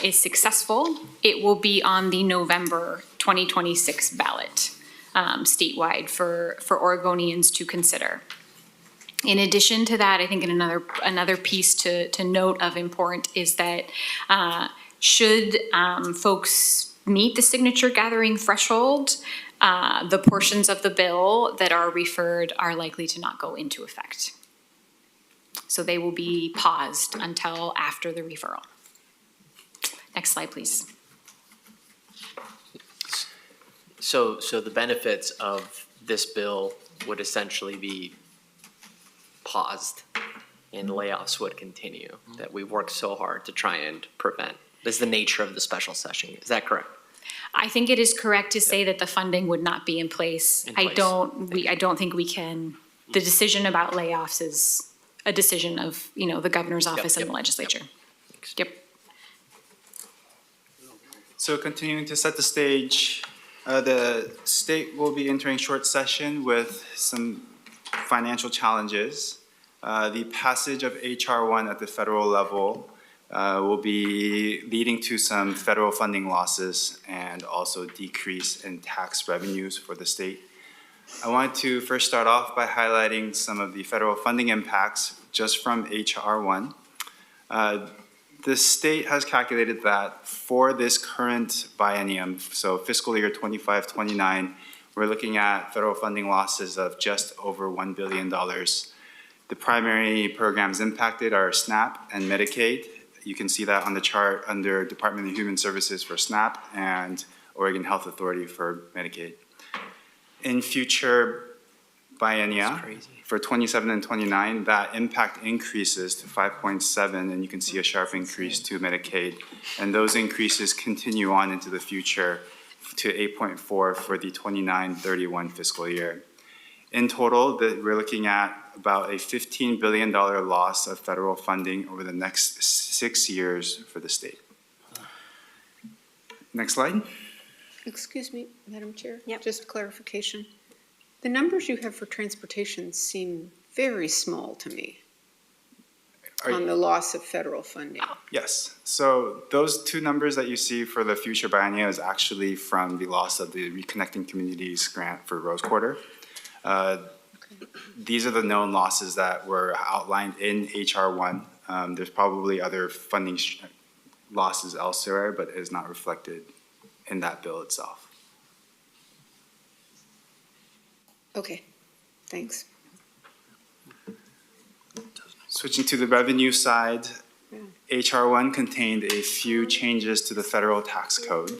is successful, it will be on the November 2026 ballot statewide for Oregonians to consider. In addition to that, I think another piece to note of importance is that should folks meet the signature gathering threshold, the portions of the bill that are referred are likely to not go into effect. So they will be paused until after the referral. Next slide, please. So the benefits of this bill would essentially be paused and layoffs would continue that we worked so hard to try and prevent. This is the nature of the special session. Is that correct? I think it is correct to say that the funding would not be in place. I don't think we can. The decision about layoffs is a decision of, the governor's office and the legislature. Yep. So continuing to set the stage, the state will be entering short session with some financial challenges. The passage of H.R. 1 at the federal level will be leading to some federal funding losses and also decrease in tax revenues for the state. I want to first start off by highlighting some of the federal funding impacts just from H.R. 1. The state has calculated that for this current biennium, so fiscal year 25-29, we're looking at federal funding losses of just over $1 billion. The primary programs impacted are SNAP and Medicaid. You can see that on the chart under Department of Human Services for SNAP and Oregon Health Authority for Medicaid. In future biennia, for 27 and 29, that impact increases to 5.7, and you can see a sharp increase to Medicaid. And those increases continue on into the future to 8.4 for the 29-31 fiscal year. In total, we're looking at about a $15 billion loss of federal funding over the next 6 years for the state. Next slide. Excuse me, Madam Chair? Yep. Just clarification. The numbers you have for transportation seem very small to me on the loss of federal funding. Yes. So those two numbers that you see for the future biennia is actually from the loss of the Reconnecting Communities grant for Rose Quarter. These are the known losses that were outlined in H.R. 1. There's probably other funding losses elsewhere, but it is not reflected in that bill itself. Okay, thanks. Switching to the revenue side, H.R. 1 contained a few changes to the federal tax code.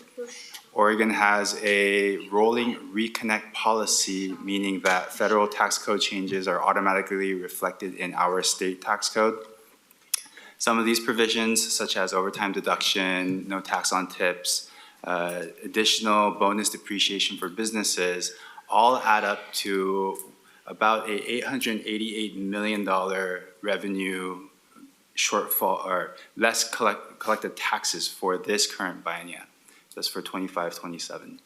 Oregon has a rolling reconnect policy, meaning that federal tax code changes are automatically reflected in our state tax code. Some of these provisions, such as overtime deduction, no tax on tips, additional bonus depreciation for businesses, all add up to about a $888 million revenue shortfall or less collected taxes for this current biennia. That's for 25-27.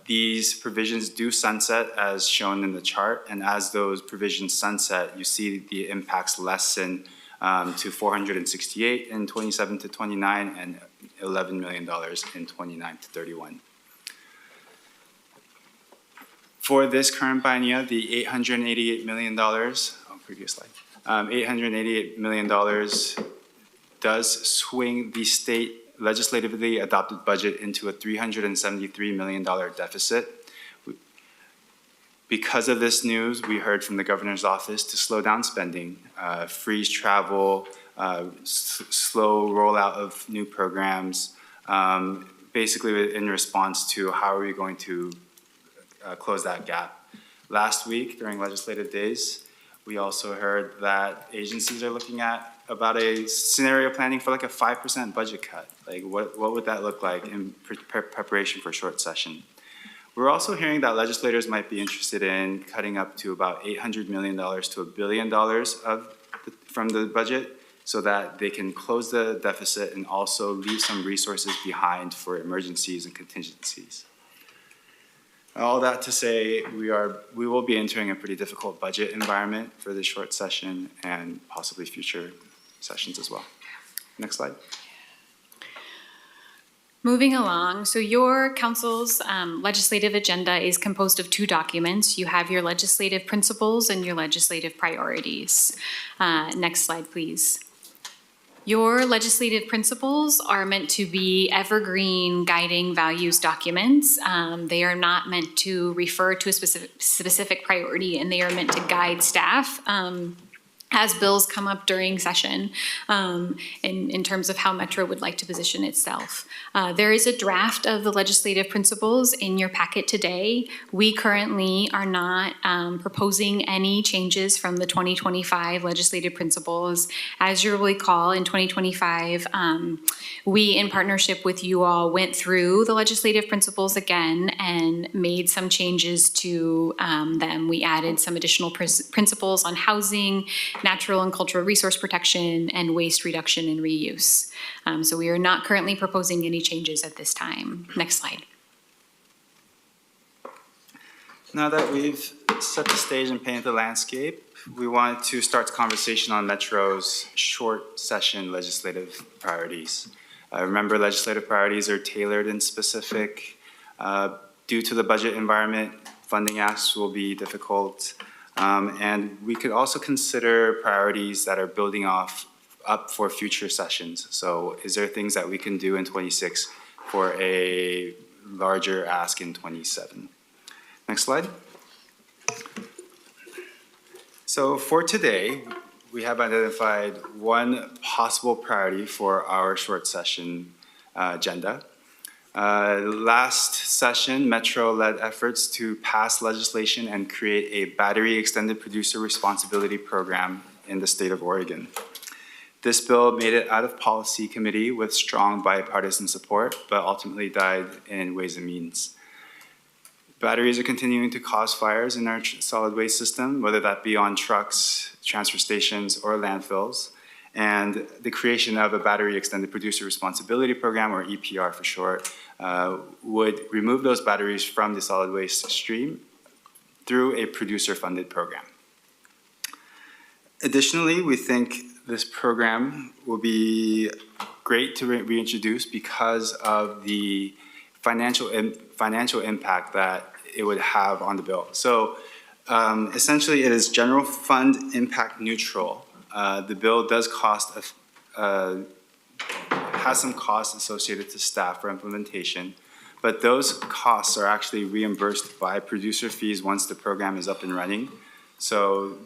These provisions do sunset as shown in the chart, and as those provisions sunset, you see the impacts lessen to $468 in 27-29 and $11 million in 29-31. For this current biennia, the $888 million, previous slide, $888 million does swing the state legislatively adopted budget into a $373 million deficit. Because of this news, we heard from the governor's office to slow down spending, freeze travel, slow rollout of new programs, basically in response to how are we going to close that gap. Last week, during legislative days, We also heard that agencies are looking at about a scenario planning for like a 5% budget cut. Like what would that look like in preparation for short session? We're also hearing that legislators might be interested in cutting up to about $800 million to $1 billion from the budget so that they can close the deficit and also leave some resources behind for emergencies and contingencies. All that to say, we will be entering a pretty difficult budget environment for this short session and possibly future sessions as well. Next slide. Moving along, so your council's legislative agenda is composed of two documents. You have your legislative principles and your legislative priorities. Next slide, please. Your legislative principles are meant to be evergreen guiding values documents. They are not meant to refer to a specific priority, and they are meant to guide staff as bills come up during session in terms of how Metro would like to position itself. There is a draft of the legislative principles in your packet today. We currently are not proposing any changes from the 2025 legislative principles. As you'll recall, in 2025, we, in partnership with you all, went through the legislative principles again and made some changes to them. We added some additional principles on housing, natural and cultural resource protection, and waste reduction and reuse. So we are not currently proposing any changes at this time. Next slide. Now that we've set the stage and painted the landscape, we wanted to start the conversation on Metro's short session legislative priorities. Remember, legislative priorities are tailored and specific. Due to the budget environment, funding asks will be difficult. And we could also consider priorities that are building up for future sessions. So is there things that we can do in 26 for a larger ask in 27? Next slide. So for today, we have identified one possible priority for our short session agenda. Last session, Metro led efforts to pass legislation and create a battery extended producer responsibility program in the state of Oregon. This bill made it out of policy committee with strong bipartisan support, but ultimately died in Ways and Means. Batteries are continuing to cause fires in our solid waste system, whether that be on trucks, transfer stations, or landfills. And the creation of a battery extended producer responsibility program, or EPR for short, would remove those batteries from the solid waste stream through a producer-funded program. Additionally, we think this program will be great to reintroduce because of the financial impact that it would have on the bill. So essentially, it is general fund impact neutral. The bill does has some costs associated to staff for implementation, but those costs are actually reimbursed by producer fees once the program is up and running. So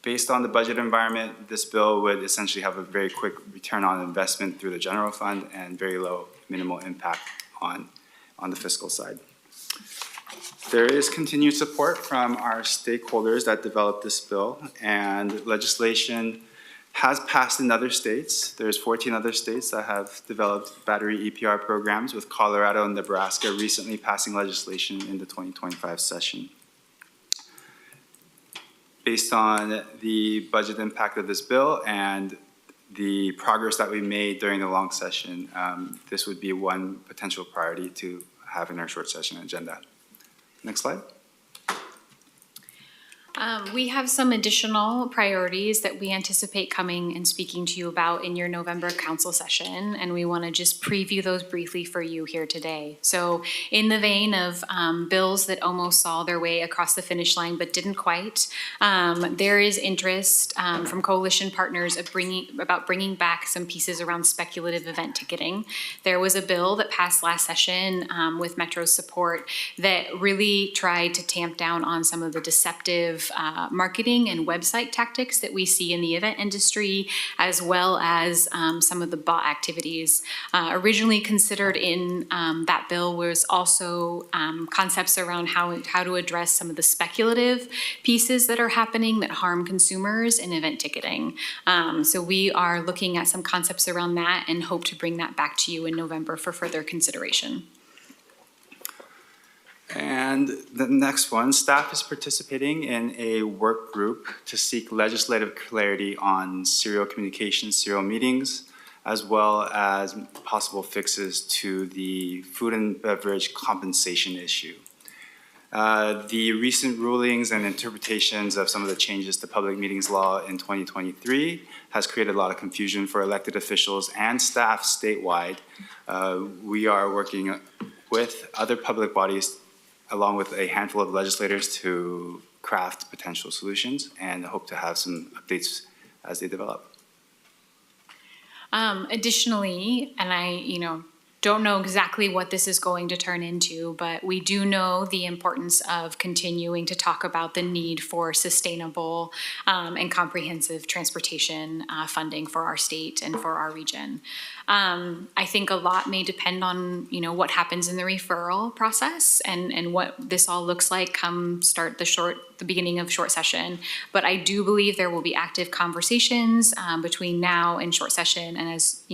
based on the budget environment, this bill would essentially have a very quick return on investment through the general fund and very low minimal impact on the fiscal side. There is continued support from our stakeholders that developed this bill, and legislation has passed in other states. There's 14 other states that have developed battery EPR programs, with Colorado and Nebraska recently passing legislation in the 2025 session. Based on the budget impact of this bill and the progress that we made during the long session, this would be one potential priority to have in our short session agenda. Next slide. We have some additional priorities that we anticipate coming and speaking to you about in your November council session, and we want to just preview those briefly for you here today. So in the vein of bills that almost saw their way across the finish line but didn't quite, there is interest from coalition partners of bringing back some pieces around speculative event ticketing. There was a bill that passed last session with Metro's support that really tried to tamp down on some of the deceptive of marketing and website tactics that we see in the event industry, as well as some of the bot activities. Originally considered in that bill was also concepts around how to address some of the speculative pieces that are happening that harm consumers in event ticketing. So we are looking at some concepts around that and hope to bring that back to you in November for further consideration. And the next one, staff is participating in a work group to seek legislative clarity on serial communications, serial meetings, as well as possible fixes to the food and beverage compensation issue. The recent rulings and interpretations of some of the changes to public meetings law in 2023 has created a lot of confusion for elected officials and staff statewide. We are working with other public bodies along with a handful of legislators to craft potential solutions and hope to have some updates as they develop. Additionally, and I, don't know exactly what this is going to turn into, but we do know the importance of continuing to talk about the need for sustainable and comprehensive transportation funding for our state and for our region. I think a lot may depend on, what happens in the referral process and what this all looks like come start the beginning of short session. But I do believe there will be active conversations between now and short session. And as,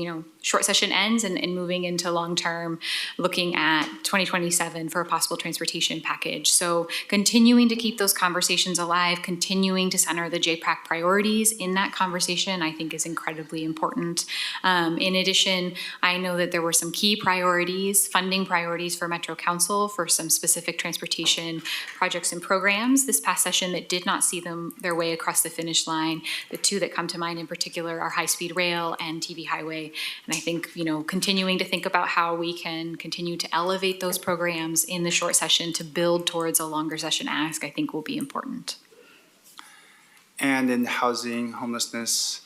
short session ends and moving into long-term, looking at 2027 for a possible transportation package. So continuing to keep those conversations alive, continuing to center the JPAC priorities in that conversation, I think is incredibly important. In addition, I know that there were some key priorities, funding priorities for Metro Council for some specific transportation projects and programs this past session that did not see their way across the finish line. The two that come to mind in particular are high-speed rail and TV highway. And I think, continuing to think about how we can continue to elevate those programs in the short session to build towards a longer session ask, I think will be important. And in housing, homelessness,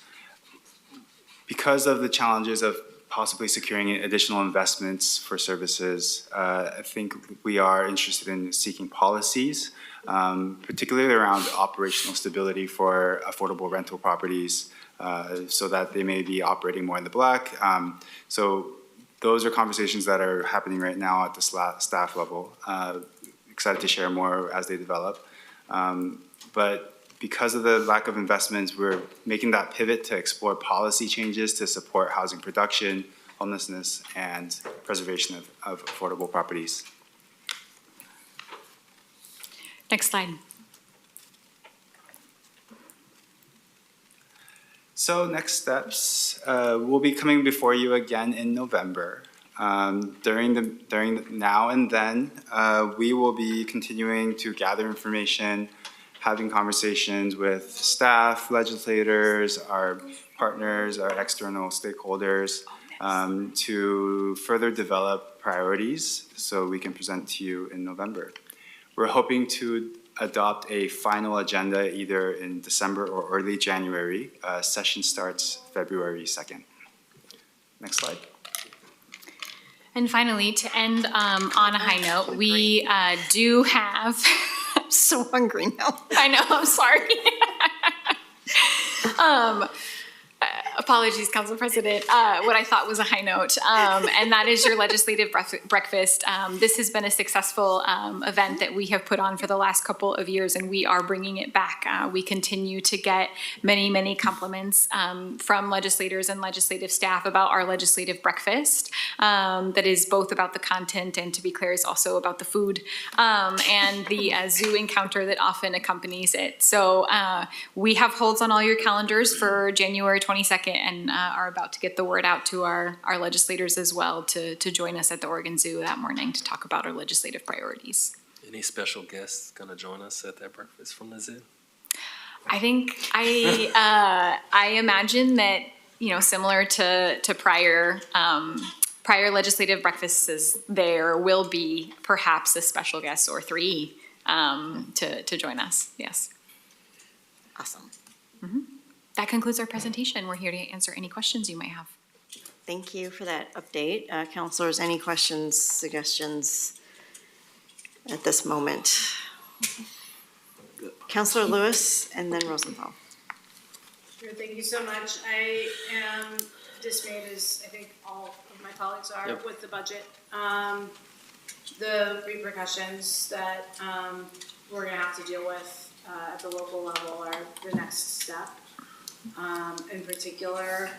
because of the challenges of possibly securing additional investments for services, I think we are interested in seeking policies, particularly around operational stability for affordable rental properties, so that they may be operating more in the black. So those are conversations that are happening right now at the staff level. Excited to share more as they develop. But because of the lack of investments, we're making that pivot to explore policy changes to support housing production, homelessness, and preservation of affordable properties. Next slide. So next steps, we'll be coming before you again in November. During now and then, we will be continuing to gather information, having conversations with staff, legislators, our partners, our external stakeholders, to further develop priorities so we can present to you in November. We're hoping to adopt a final agenda either in December or early January. Session starts February 2nd. Next slide. And finally, to end on a high note, we do have... I'm so hungry now. I know, I'm sorry. Apologies, Council President. What I thought was a high note, and that is your legislative breakfast. This has been a successful event that we have put on for the last couple of years, and we are bringing it back. We continue to get many, many compliments from legislators and legislative staff about our legislative breakfast. That is both about the content and, to be clear, is also about the food and the zoo encounter that often accompanies it. So we have holds on all your calendars for January 22nd. And are about to get the word out to our legislators as well to join us at the Oregon Zoo that morning to talk about our legislative priorities. Any special guests going to join us at that breakfast from the zoo? I think I imagine that, similar to prior legislative breakfasts, there will be perhaps a special guest or three to join us. Yes. Awesome. Mm-hmm. That concludes our presentation. We're here to answer any questions you might have. Thank you for that update. Councilors, any questions, suggestions at this moment? Good. Counselor Lewis and then Rosenthal. Sure, thank you so much. I am dismayed, as I think all of my colleagues are, Yep. with the budget. The repercussions that we're gonna have to deal with at the local level are the next step. In particular,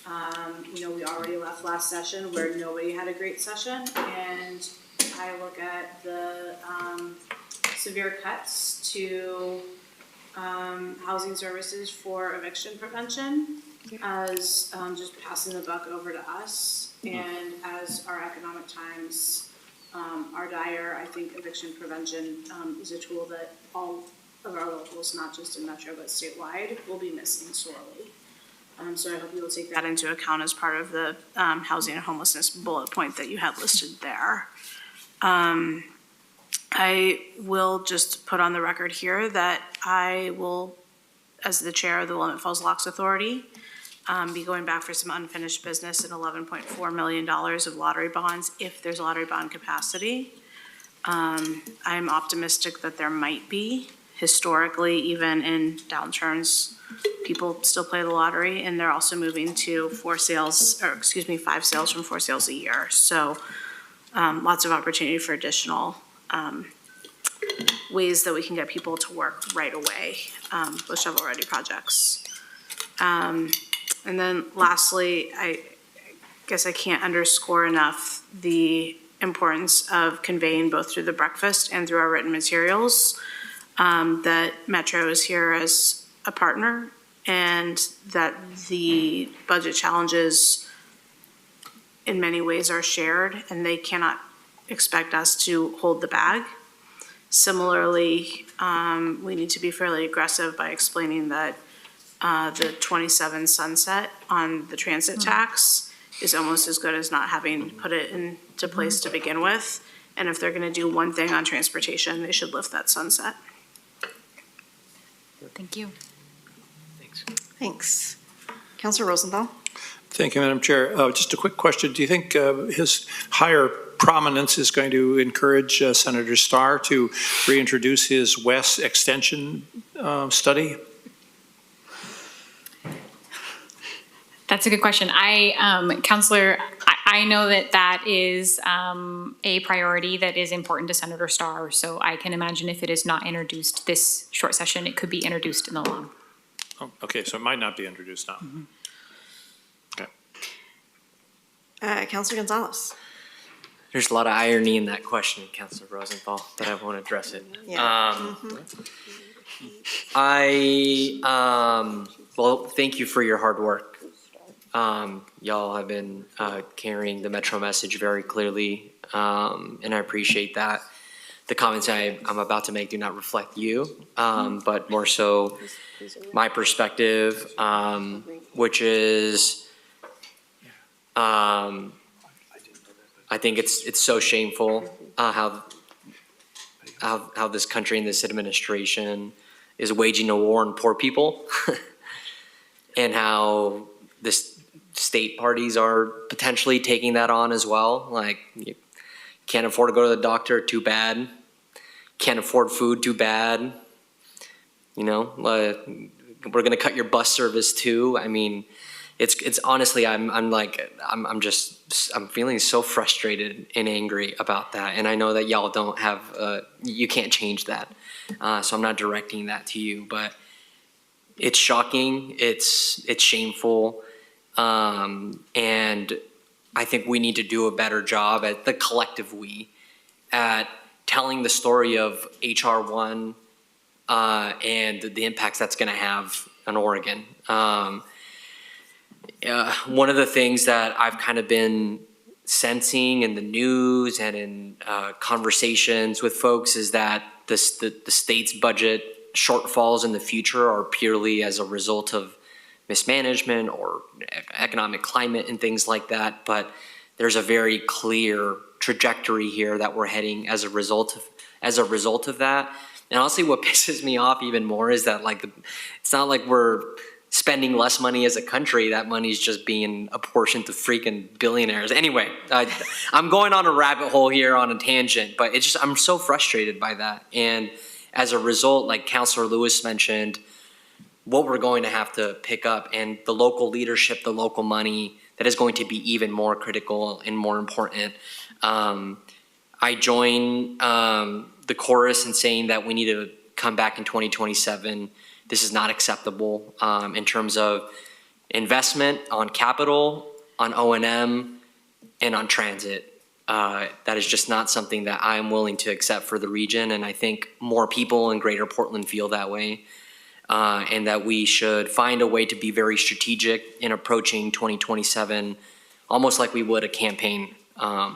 we already left last session where nobody had a great session, and I look at the severe cuts to housing services for eviction prevention as just passing the buck over to us. And as our economic times are dire, I think eviction prevention is a tool that all of our locals, not just in Metro but statewide, will be missing sorely. So I hope you will take that into account as part of the housing and homelessness bullet point that you had listed there. I will just put on the record here that I will, as the chair of the Willamette Falls Locks Authority, be going back for some unfinished business and $11.4 million of lottery bonds if there's lottery bond capacity. I'm optimistic that there might be. Historically, even in downturns, people still play the lottery, and they're also moving to 5 sales from 4 sales a year. So lots of opportunity for additional ways that we can get people to work right away with shovel-ready projects. And then lastly, I guess I can't underscore enough the importance of conveying both through the breakfast and through our written materials that Metro is here as a partner, and that the budget challenges in many ways are shared, and they cannot expect us to hold the bag. Similarly, we need to be fairly aggressive by explaining that the 27 sunset on the transit tax is almost as good as not having put it into place to begin with. And if they're gonna do one thing on transportation, they should lift that sunset. Thank you. Thanks. Counselor Rosenthal. Thank you, Madam Chair. Just a quick question. Do you think his higher prominence is going to encourage Senator Starr to reintroduce his West Extension study? That's a good question. Counselor, I know that is a priority that is important to Senator Starr. So I can imagine if it is not introduced this short session, it could be introduced in the long. Oh, okay, so it might not be introduced now. Mm-hmm. Okay. Counselor Gonzalez. There's a lot of irony in that question, Counselor Rosenthal, but I won't address it. Yeah. Well, thank you for your hard work. Y'all have been carrying the Metro message very clearly, and I appreciate that. The comments I'm about to make do not reflect you, but more so my perspective, which is I think it's so shameful how this country and this administration is waging a war on poor people, and how this state parties are potentially taking that on as well. Like, you can't afford to go to the doctor, too bad. Can't afford food, too bad. You know, we're gonna cut your bus service too. I mean, it's honestly, I'm feeling so frustrated and angry about that. And I know that y'all don't have, you can't change that. So I'm not directing that to you, but it's shocking. It's shameful. And I think we need to do a better job at the collective we at telling the story of HR 1 and the impacts that's going to have on Oregon. One of the things that I've kind of been sensing in the news and in conversations with folks is that the state's budget shortfalls in the future are purely as a result of mismanagement or economic climate and things like that. But there's a very clear trajectory here that we're heading as a result of that. And honestly, what pisses me off even more is that it's not like we're spending less money as a country. That money's just being apportioned to freaking billionaires. Anyway, I'm going on a rabbit hole here on a tangent, but I'm so frustrated by that. And as a result, like Councilor Lewis mentioned, what we're going to have to pick up and the local leadership, the local money, that is going to be even more critical and more important. I join the chorus in saying that we need to come back in 2027. This is not acceptable in terms of investment on capital, on O&M, and on transit. That is just not something that I'm willing to accept for the region, and I think more people in Greater Portland feel that way, and that we should find a way to be very strategic in approaching 2027, almost like we would a campaign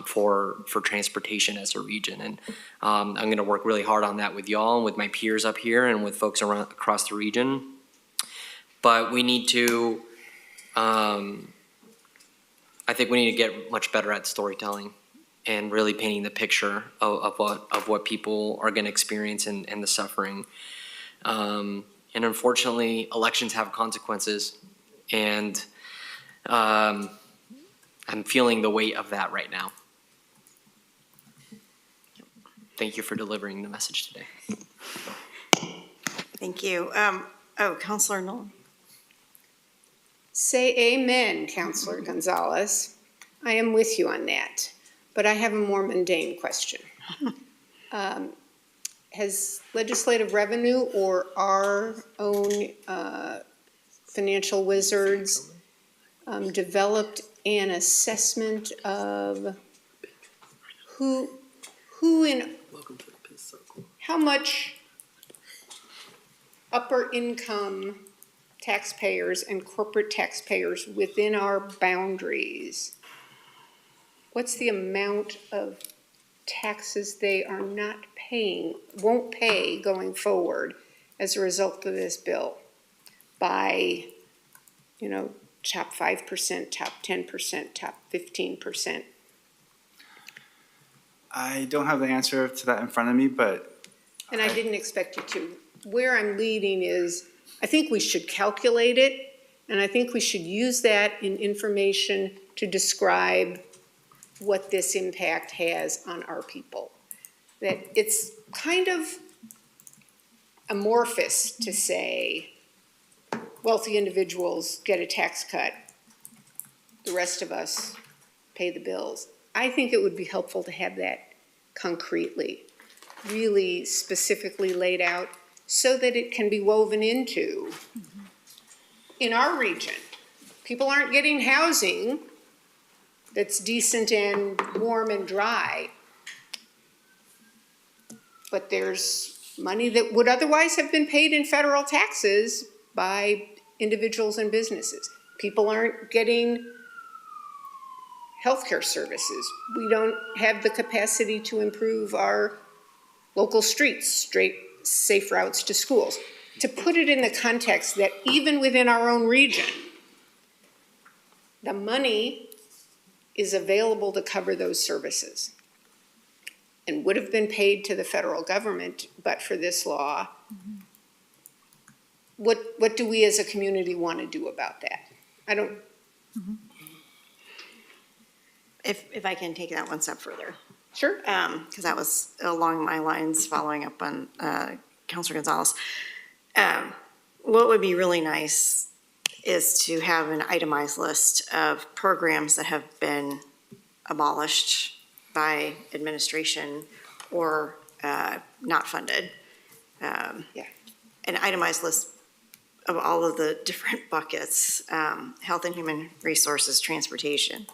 for transportation as a region. And I'm going to work really hard on that with y'all and with my peers up here and with folks around across the region. But we need to, I think we need to get much better at storytelling and really painting the picture of what people are going to experience and the suffering. And unfortunately, elections have consequences, and I'm feeling the weight of that right now. Thank you for delivering the message today. Thank you. Councilor Nolan. Say amen, Councilor Gonzalez. I am with you on that, but I have a more mundane question. Has legislative revenue or our own financial wizards developed an assessment of how much upper income taxpayers and corporate taxpayers within our boundaries, what's the amount of taxes they are not paying, won't pay going forward as a result of this bill by, top 5%, top 10%, top 15%? I don't have the answer to that in front of me, but. And I didn't expect you to. Where I'm leading is, I think we should calculate it, and I think we should use that in information to describe what this impact has on our people. That it's kind of amorphous to say wealthy individuals get a tax cut, the rest of us pay the bills. I think it would be helpful to have that concretely, really specifically laid out so that it can be woven into. In our region, people aren't getting housing that's decent and warm and dry, but there's money that would otherwise have been paid in federal taxes by individuals and businesses. People aren't getting healthcare services. We don't have the capacity to improve our local streets, safe routes to schools. To put it in the context that even within our own region, the money is available to cover those services and would have been paid to the federal government, but for this law. What do we as a community want to do about that? I don't. If I can take that one step further. Sure. Because that was along my lines, following up on Councilor Gonzalez. What would be really nice is to have an itemized list of programs that have been abolished by administration or not funded. An itemized list of all of the different buckets, health and human resources, transportation.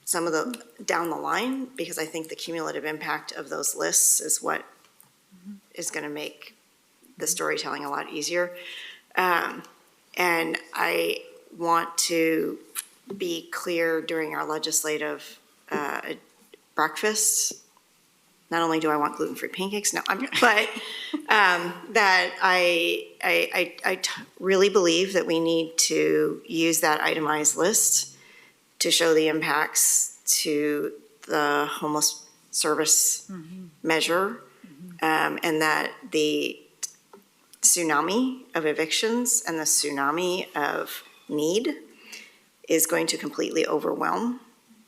Some of the down the line, because I think the cumulative impact of those lists is what is going to make the storytelling a lot easier. And I want to be clear during our legislative breakfast. Not only do I want gluten-free pancakes, but that I really believe that we need to use that itemized list to show the impacts to the homeless service measure, and that the tsunami of evictions and the tsunami of need is going to completely overwhelm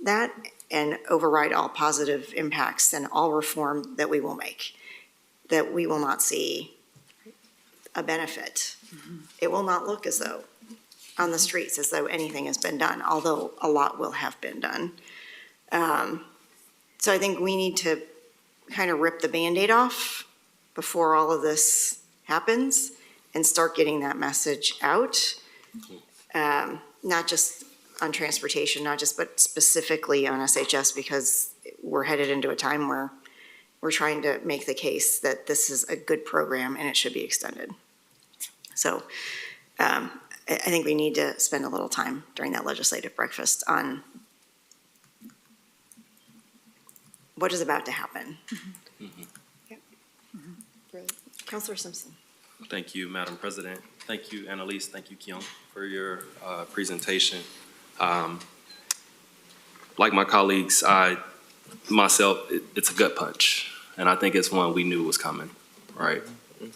that and override all positive impacts and all reform that we will make. that we will not see a benefit. It will not look as though, on the streets, as though anything has been done, although a lot will have been done. So I think we need to kind of rip the Band-Aid off before all of this happens and start getting that message out. Not just on transportation, but specifically on SHS, because we're headed into a time where we're trying to make the case that this is a good program and it should be extended. So I think we need to spend a little time during that legislative breakfast on what is about to happen. Councilor Simpson. Thank you, Madam President. Thank you, Annalise. Thank you, Kyung, for your presentation. Like my colleagues, it's a gut punch, and I think it's one we knew was coming, right?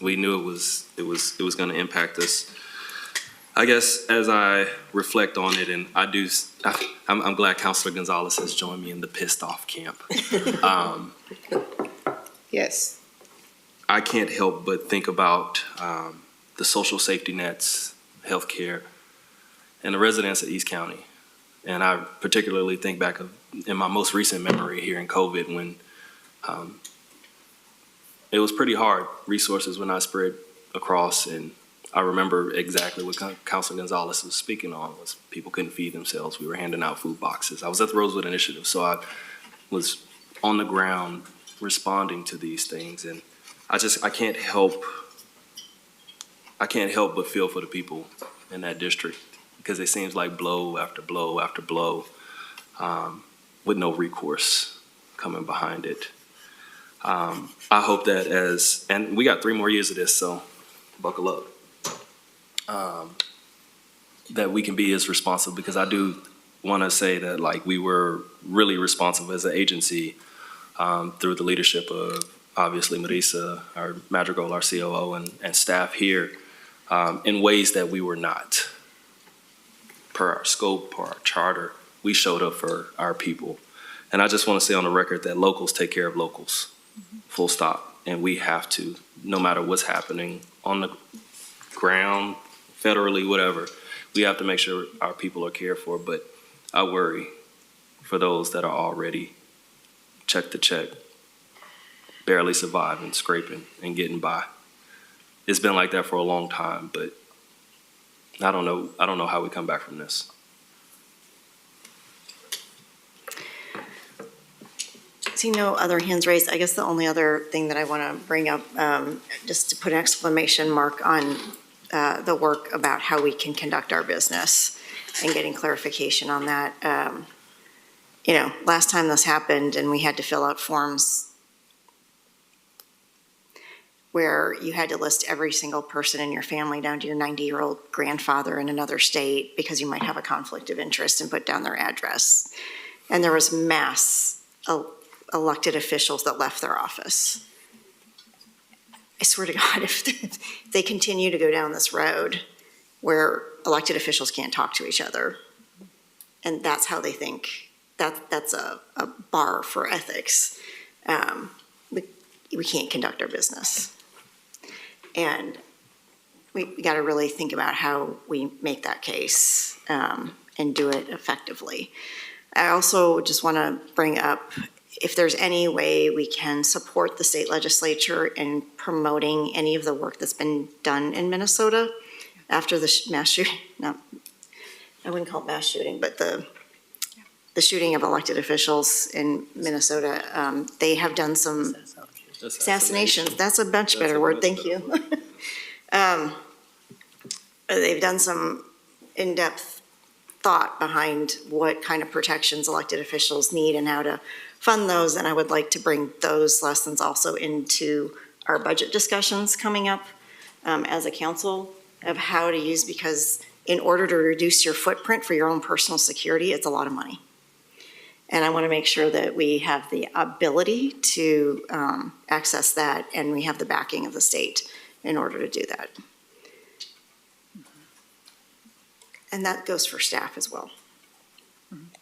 We knew it was going to impact us. I guess as I reflect on it, and I'm glad Councilor Gonzalez has joined me in the pissed off camp. Yes. I can't help but think about the social safety nets, healthcare, and the residents of East County. And I particularly think back in my most recent memory here in COVID when it was pretty hard. Resources were not spread across, and I remember exactly what Councilor Gonzalez was speaking on was people couldn't feed themselves. We were handing out food boxes. I was at the Rosewood Initiative, so I was on the ground responding to these things, and I can't help but feel for the people in that district, because it seems like blow after blow after blow, with no recourse coming behind it. I hope that and we got 3 more years of this, so buckle up, that we can be as responsive, because I do want to say that we were really responsive as an agency through the leadership of obviously Marisa, our Madrigal, our COO, and staff here, in ways that we were not. Per our scope, per our charter, we showed up for our people. And I just want to say on the record that locals take care of locals, full stop. And we have to, no matter what's happening on the ground, federally, whatever, we have to make sure our people are cared for. But I worry for those that are already check to check, barely surviving, scraping, and getting by. It's been like that for a long time, but I don't know how we come back from this. See no other hands raised. I guess the only other thing that I want to bring up, just to put an exclamation mark on the work about how we can conduct our business and getting clarification on that. Last time this happened and we had to fill out forms where you had to list every single person in your family down to your 90-year-old grandfather in another state because you might have a conflict of interest, and put down their address. And there was mass elected officials that left their office. I swear to God, if they continue to go down this road where elected officials can't talk to each other, and that's how they think, that's a bar for ethics, we can't conduct our business. And we got to really think about how we make that case and do it effectively. I also just want to bring up, if there's any way we can support the state legislature in promoting any of the work that's been done in Minnesota after the mass shooting, I wouldn't call it mass shooting, but the shooting of elected officials in Minnesota, they have done some assassinations. That's a much better word, thank you. They've done some in-depth thought behind what kind of protections elected officials need and how to fund those, and I would like to bring those lessons also into our budget discussions coming up as a council of how to use, because in order to reduce your footprint for your own personal security, it's a lot of money. And I want to make sure that we have the ability to access that, and we have the backing of the state in order to do that. And that goes for staff as well.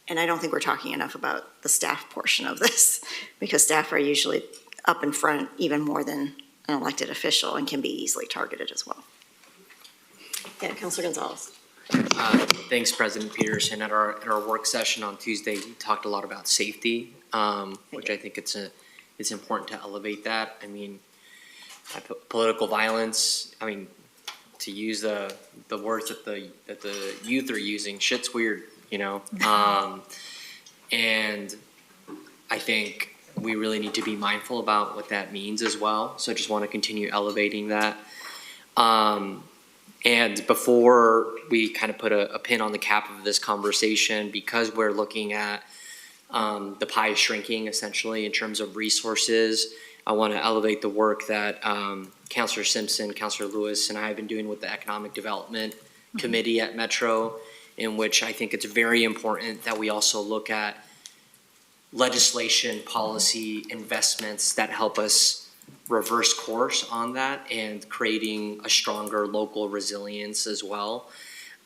And I don't think we're talking enough about the staff portion of this, because staff are usually up in front even more than an elected official and can be easily targeted as well. Yeah, Councilor Gonzalez. Thanks, President Peterson. At our work session on Tuesday, we talked a lot about safety, which I think it's important to elevate that. I mean, political violence, I mean, to use the words that the youth are using, shit's weird, you know? And I think we really need to be mindful about what that means as well. So I just want to continue elevating that. And before we kind of put a pin on the cap of this conversation, because we're looking at the pie shrinking essentially in terms of resources, I want to elevate the work that Councilor Simpson, Councilor Lewis, and I have been doing with the Economic Development Committee at Metro, in which I think it's very important that we also look at legislation, policy, investments that help us reverse course on that and creating a stronger local resilience as well.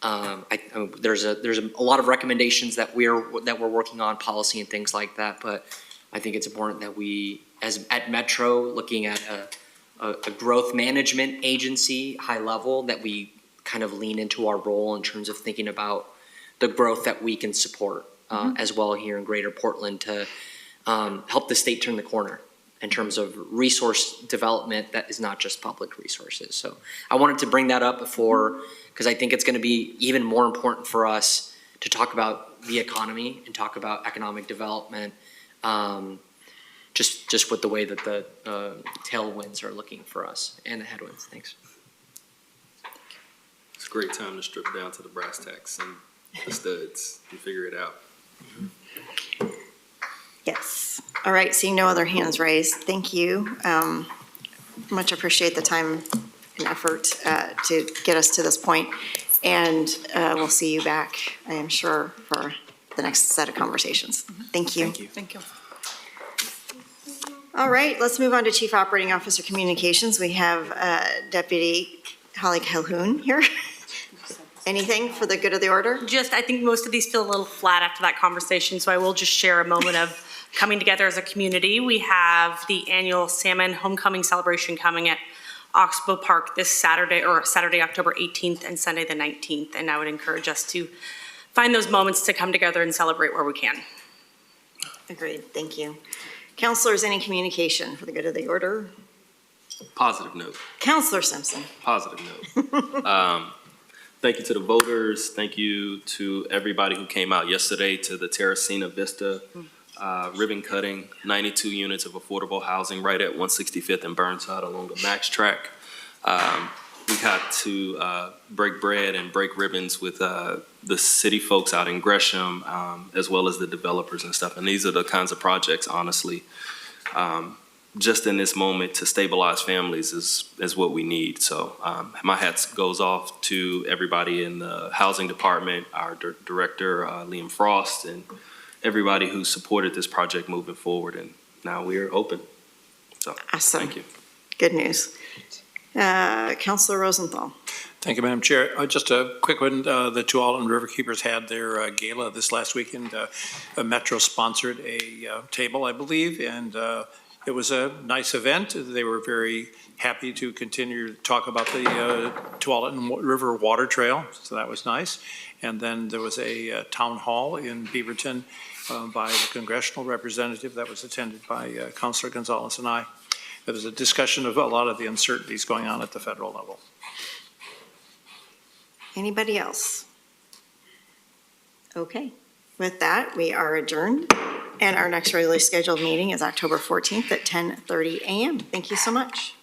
There's a lot of recommendations that we're working on, policy and things like that, but I think it's important that we, at Metro, looking at a growth management agency, high level, that we kind of lean into our role in terms of thinking about the growth that we can support as well here in Greater Portland to help the state turn the corner in terms of resource development that is not just public resources. So I wanted to bring that up before, because I think it's going to be even more important for us to talk about the economy and talk about economic development, just with the way that the tailwinds are looking for us and the headwinds. Thanks. It's a great time to strip down to the brass tacks and the studs and figure it out. Yes. All right, seeing no other hands raised, thank you. Much appreciate the time and effort to get us to this point. And we'll see you back, I am sure, for the next set of conversations. Thank you. Thank you. Thank you. All right, let's move on to Chief Operating Officer Communications. We have Deputy Holly Calhoun here. Anything for the good of the order? I think most of these feel a little flat after that conversation, so I will just share a moment of coming together as a community. We have the annual Salmon Homecoming Celebration coming at Oxbow Park this Saturday, October 18th and Sunday the 19th, and I would encourage us to find those moments to come together and celebrate where we can. Agreed, thank you. Councilors, any communication for the good of the order? Positive note. Councilor Simpson. Positive note. Thank you to the voters. Thank you to everybody who came out yesterday to the Terracina Vista ribbon cutting, 92 units of affordable housing right at 165th and Burnside along the Max track. We got to break bread and break ribbons with the city folks out in Gresham, as well as the developers and stuff. And these are the kinds of projects, honestly, just in this moment to stabilize families is what we need. So my hat goes off to everybody in the housing department, our director, Liam Frost, and everybody who supported this project moving forward. And now we are open. So awesome. Thank you. Good news. Councilor Rosenthal. Thank you, Madam Chair. Just a quick one. The Tualatin Riverkeepers had their gala this last weekend. Metro sponsored a table, I believe, and it was a nice event. They were very happy to continue to talk about the Tualatin River Water Trail, so that was nice. And then there was a town hall in Beaverton by the congressional representative that was attended by Councilor Gonzalez and I. There was a discussion of a lot of the uncertainties going on at the federal level. Anybody else? Okay. With that, we are adjourned. And our next regularly scheduled meeting is October 14th at 10:30 a.m. Thank you so much.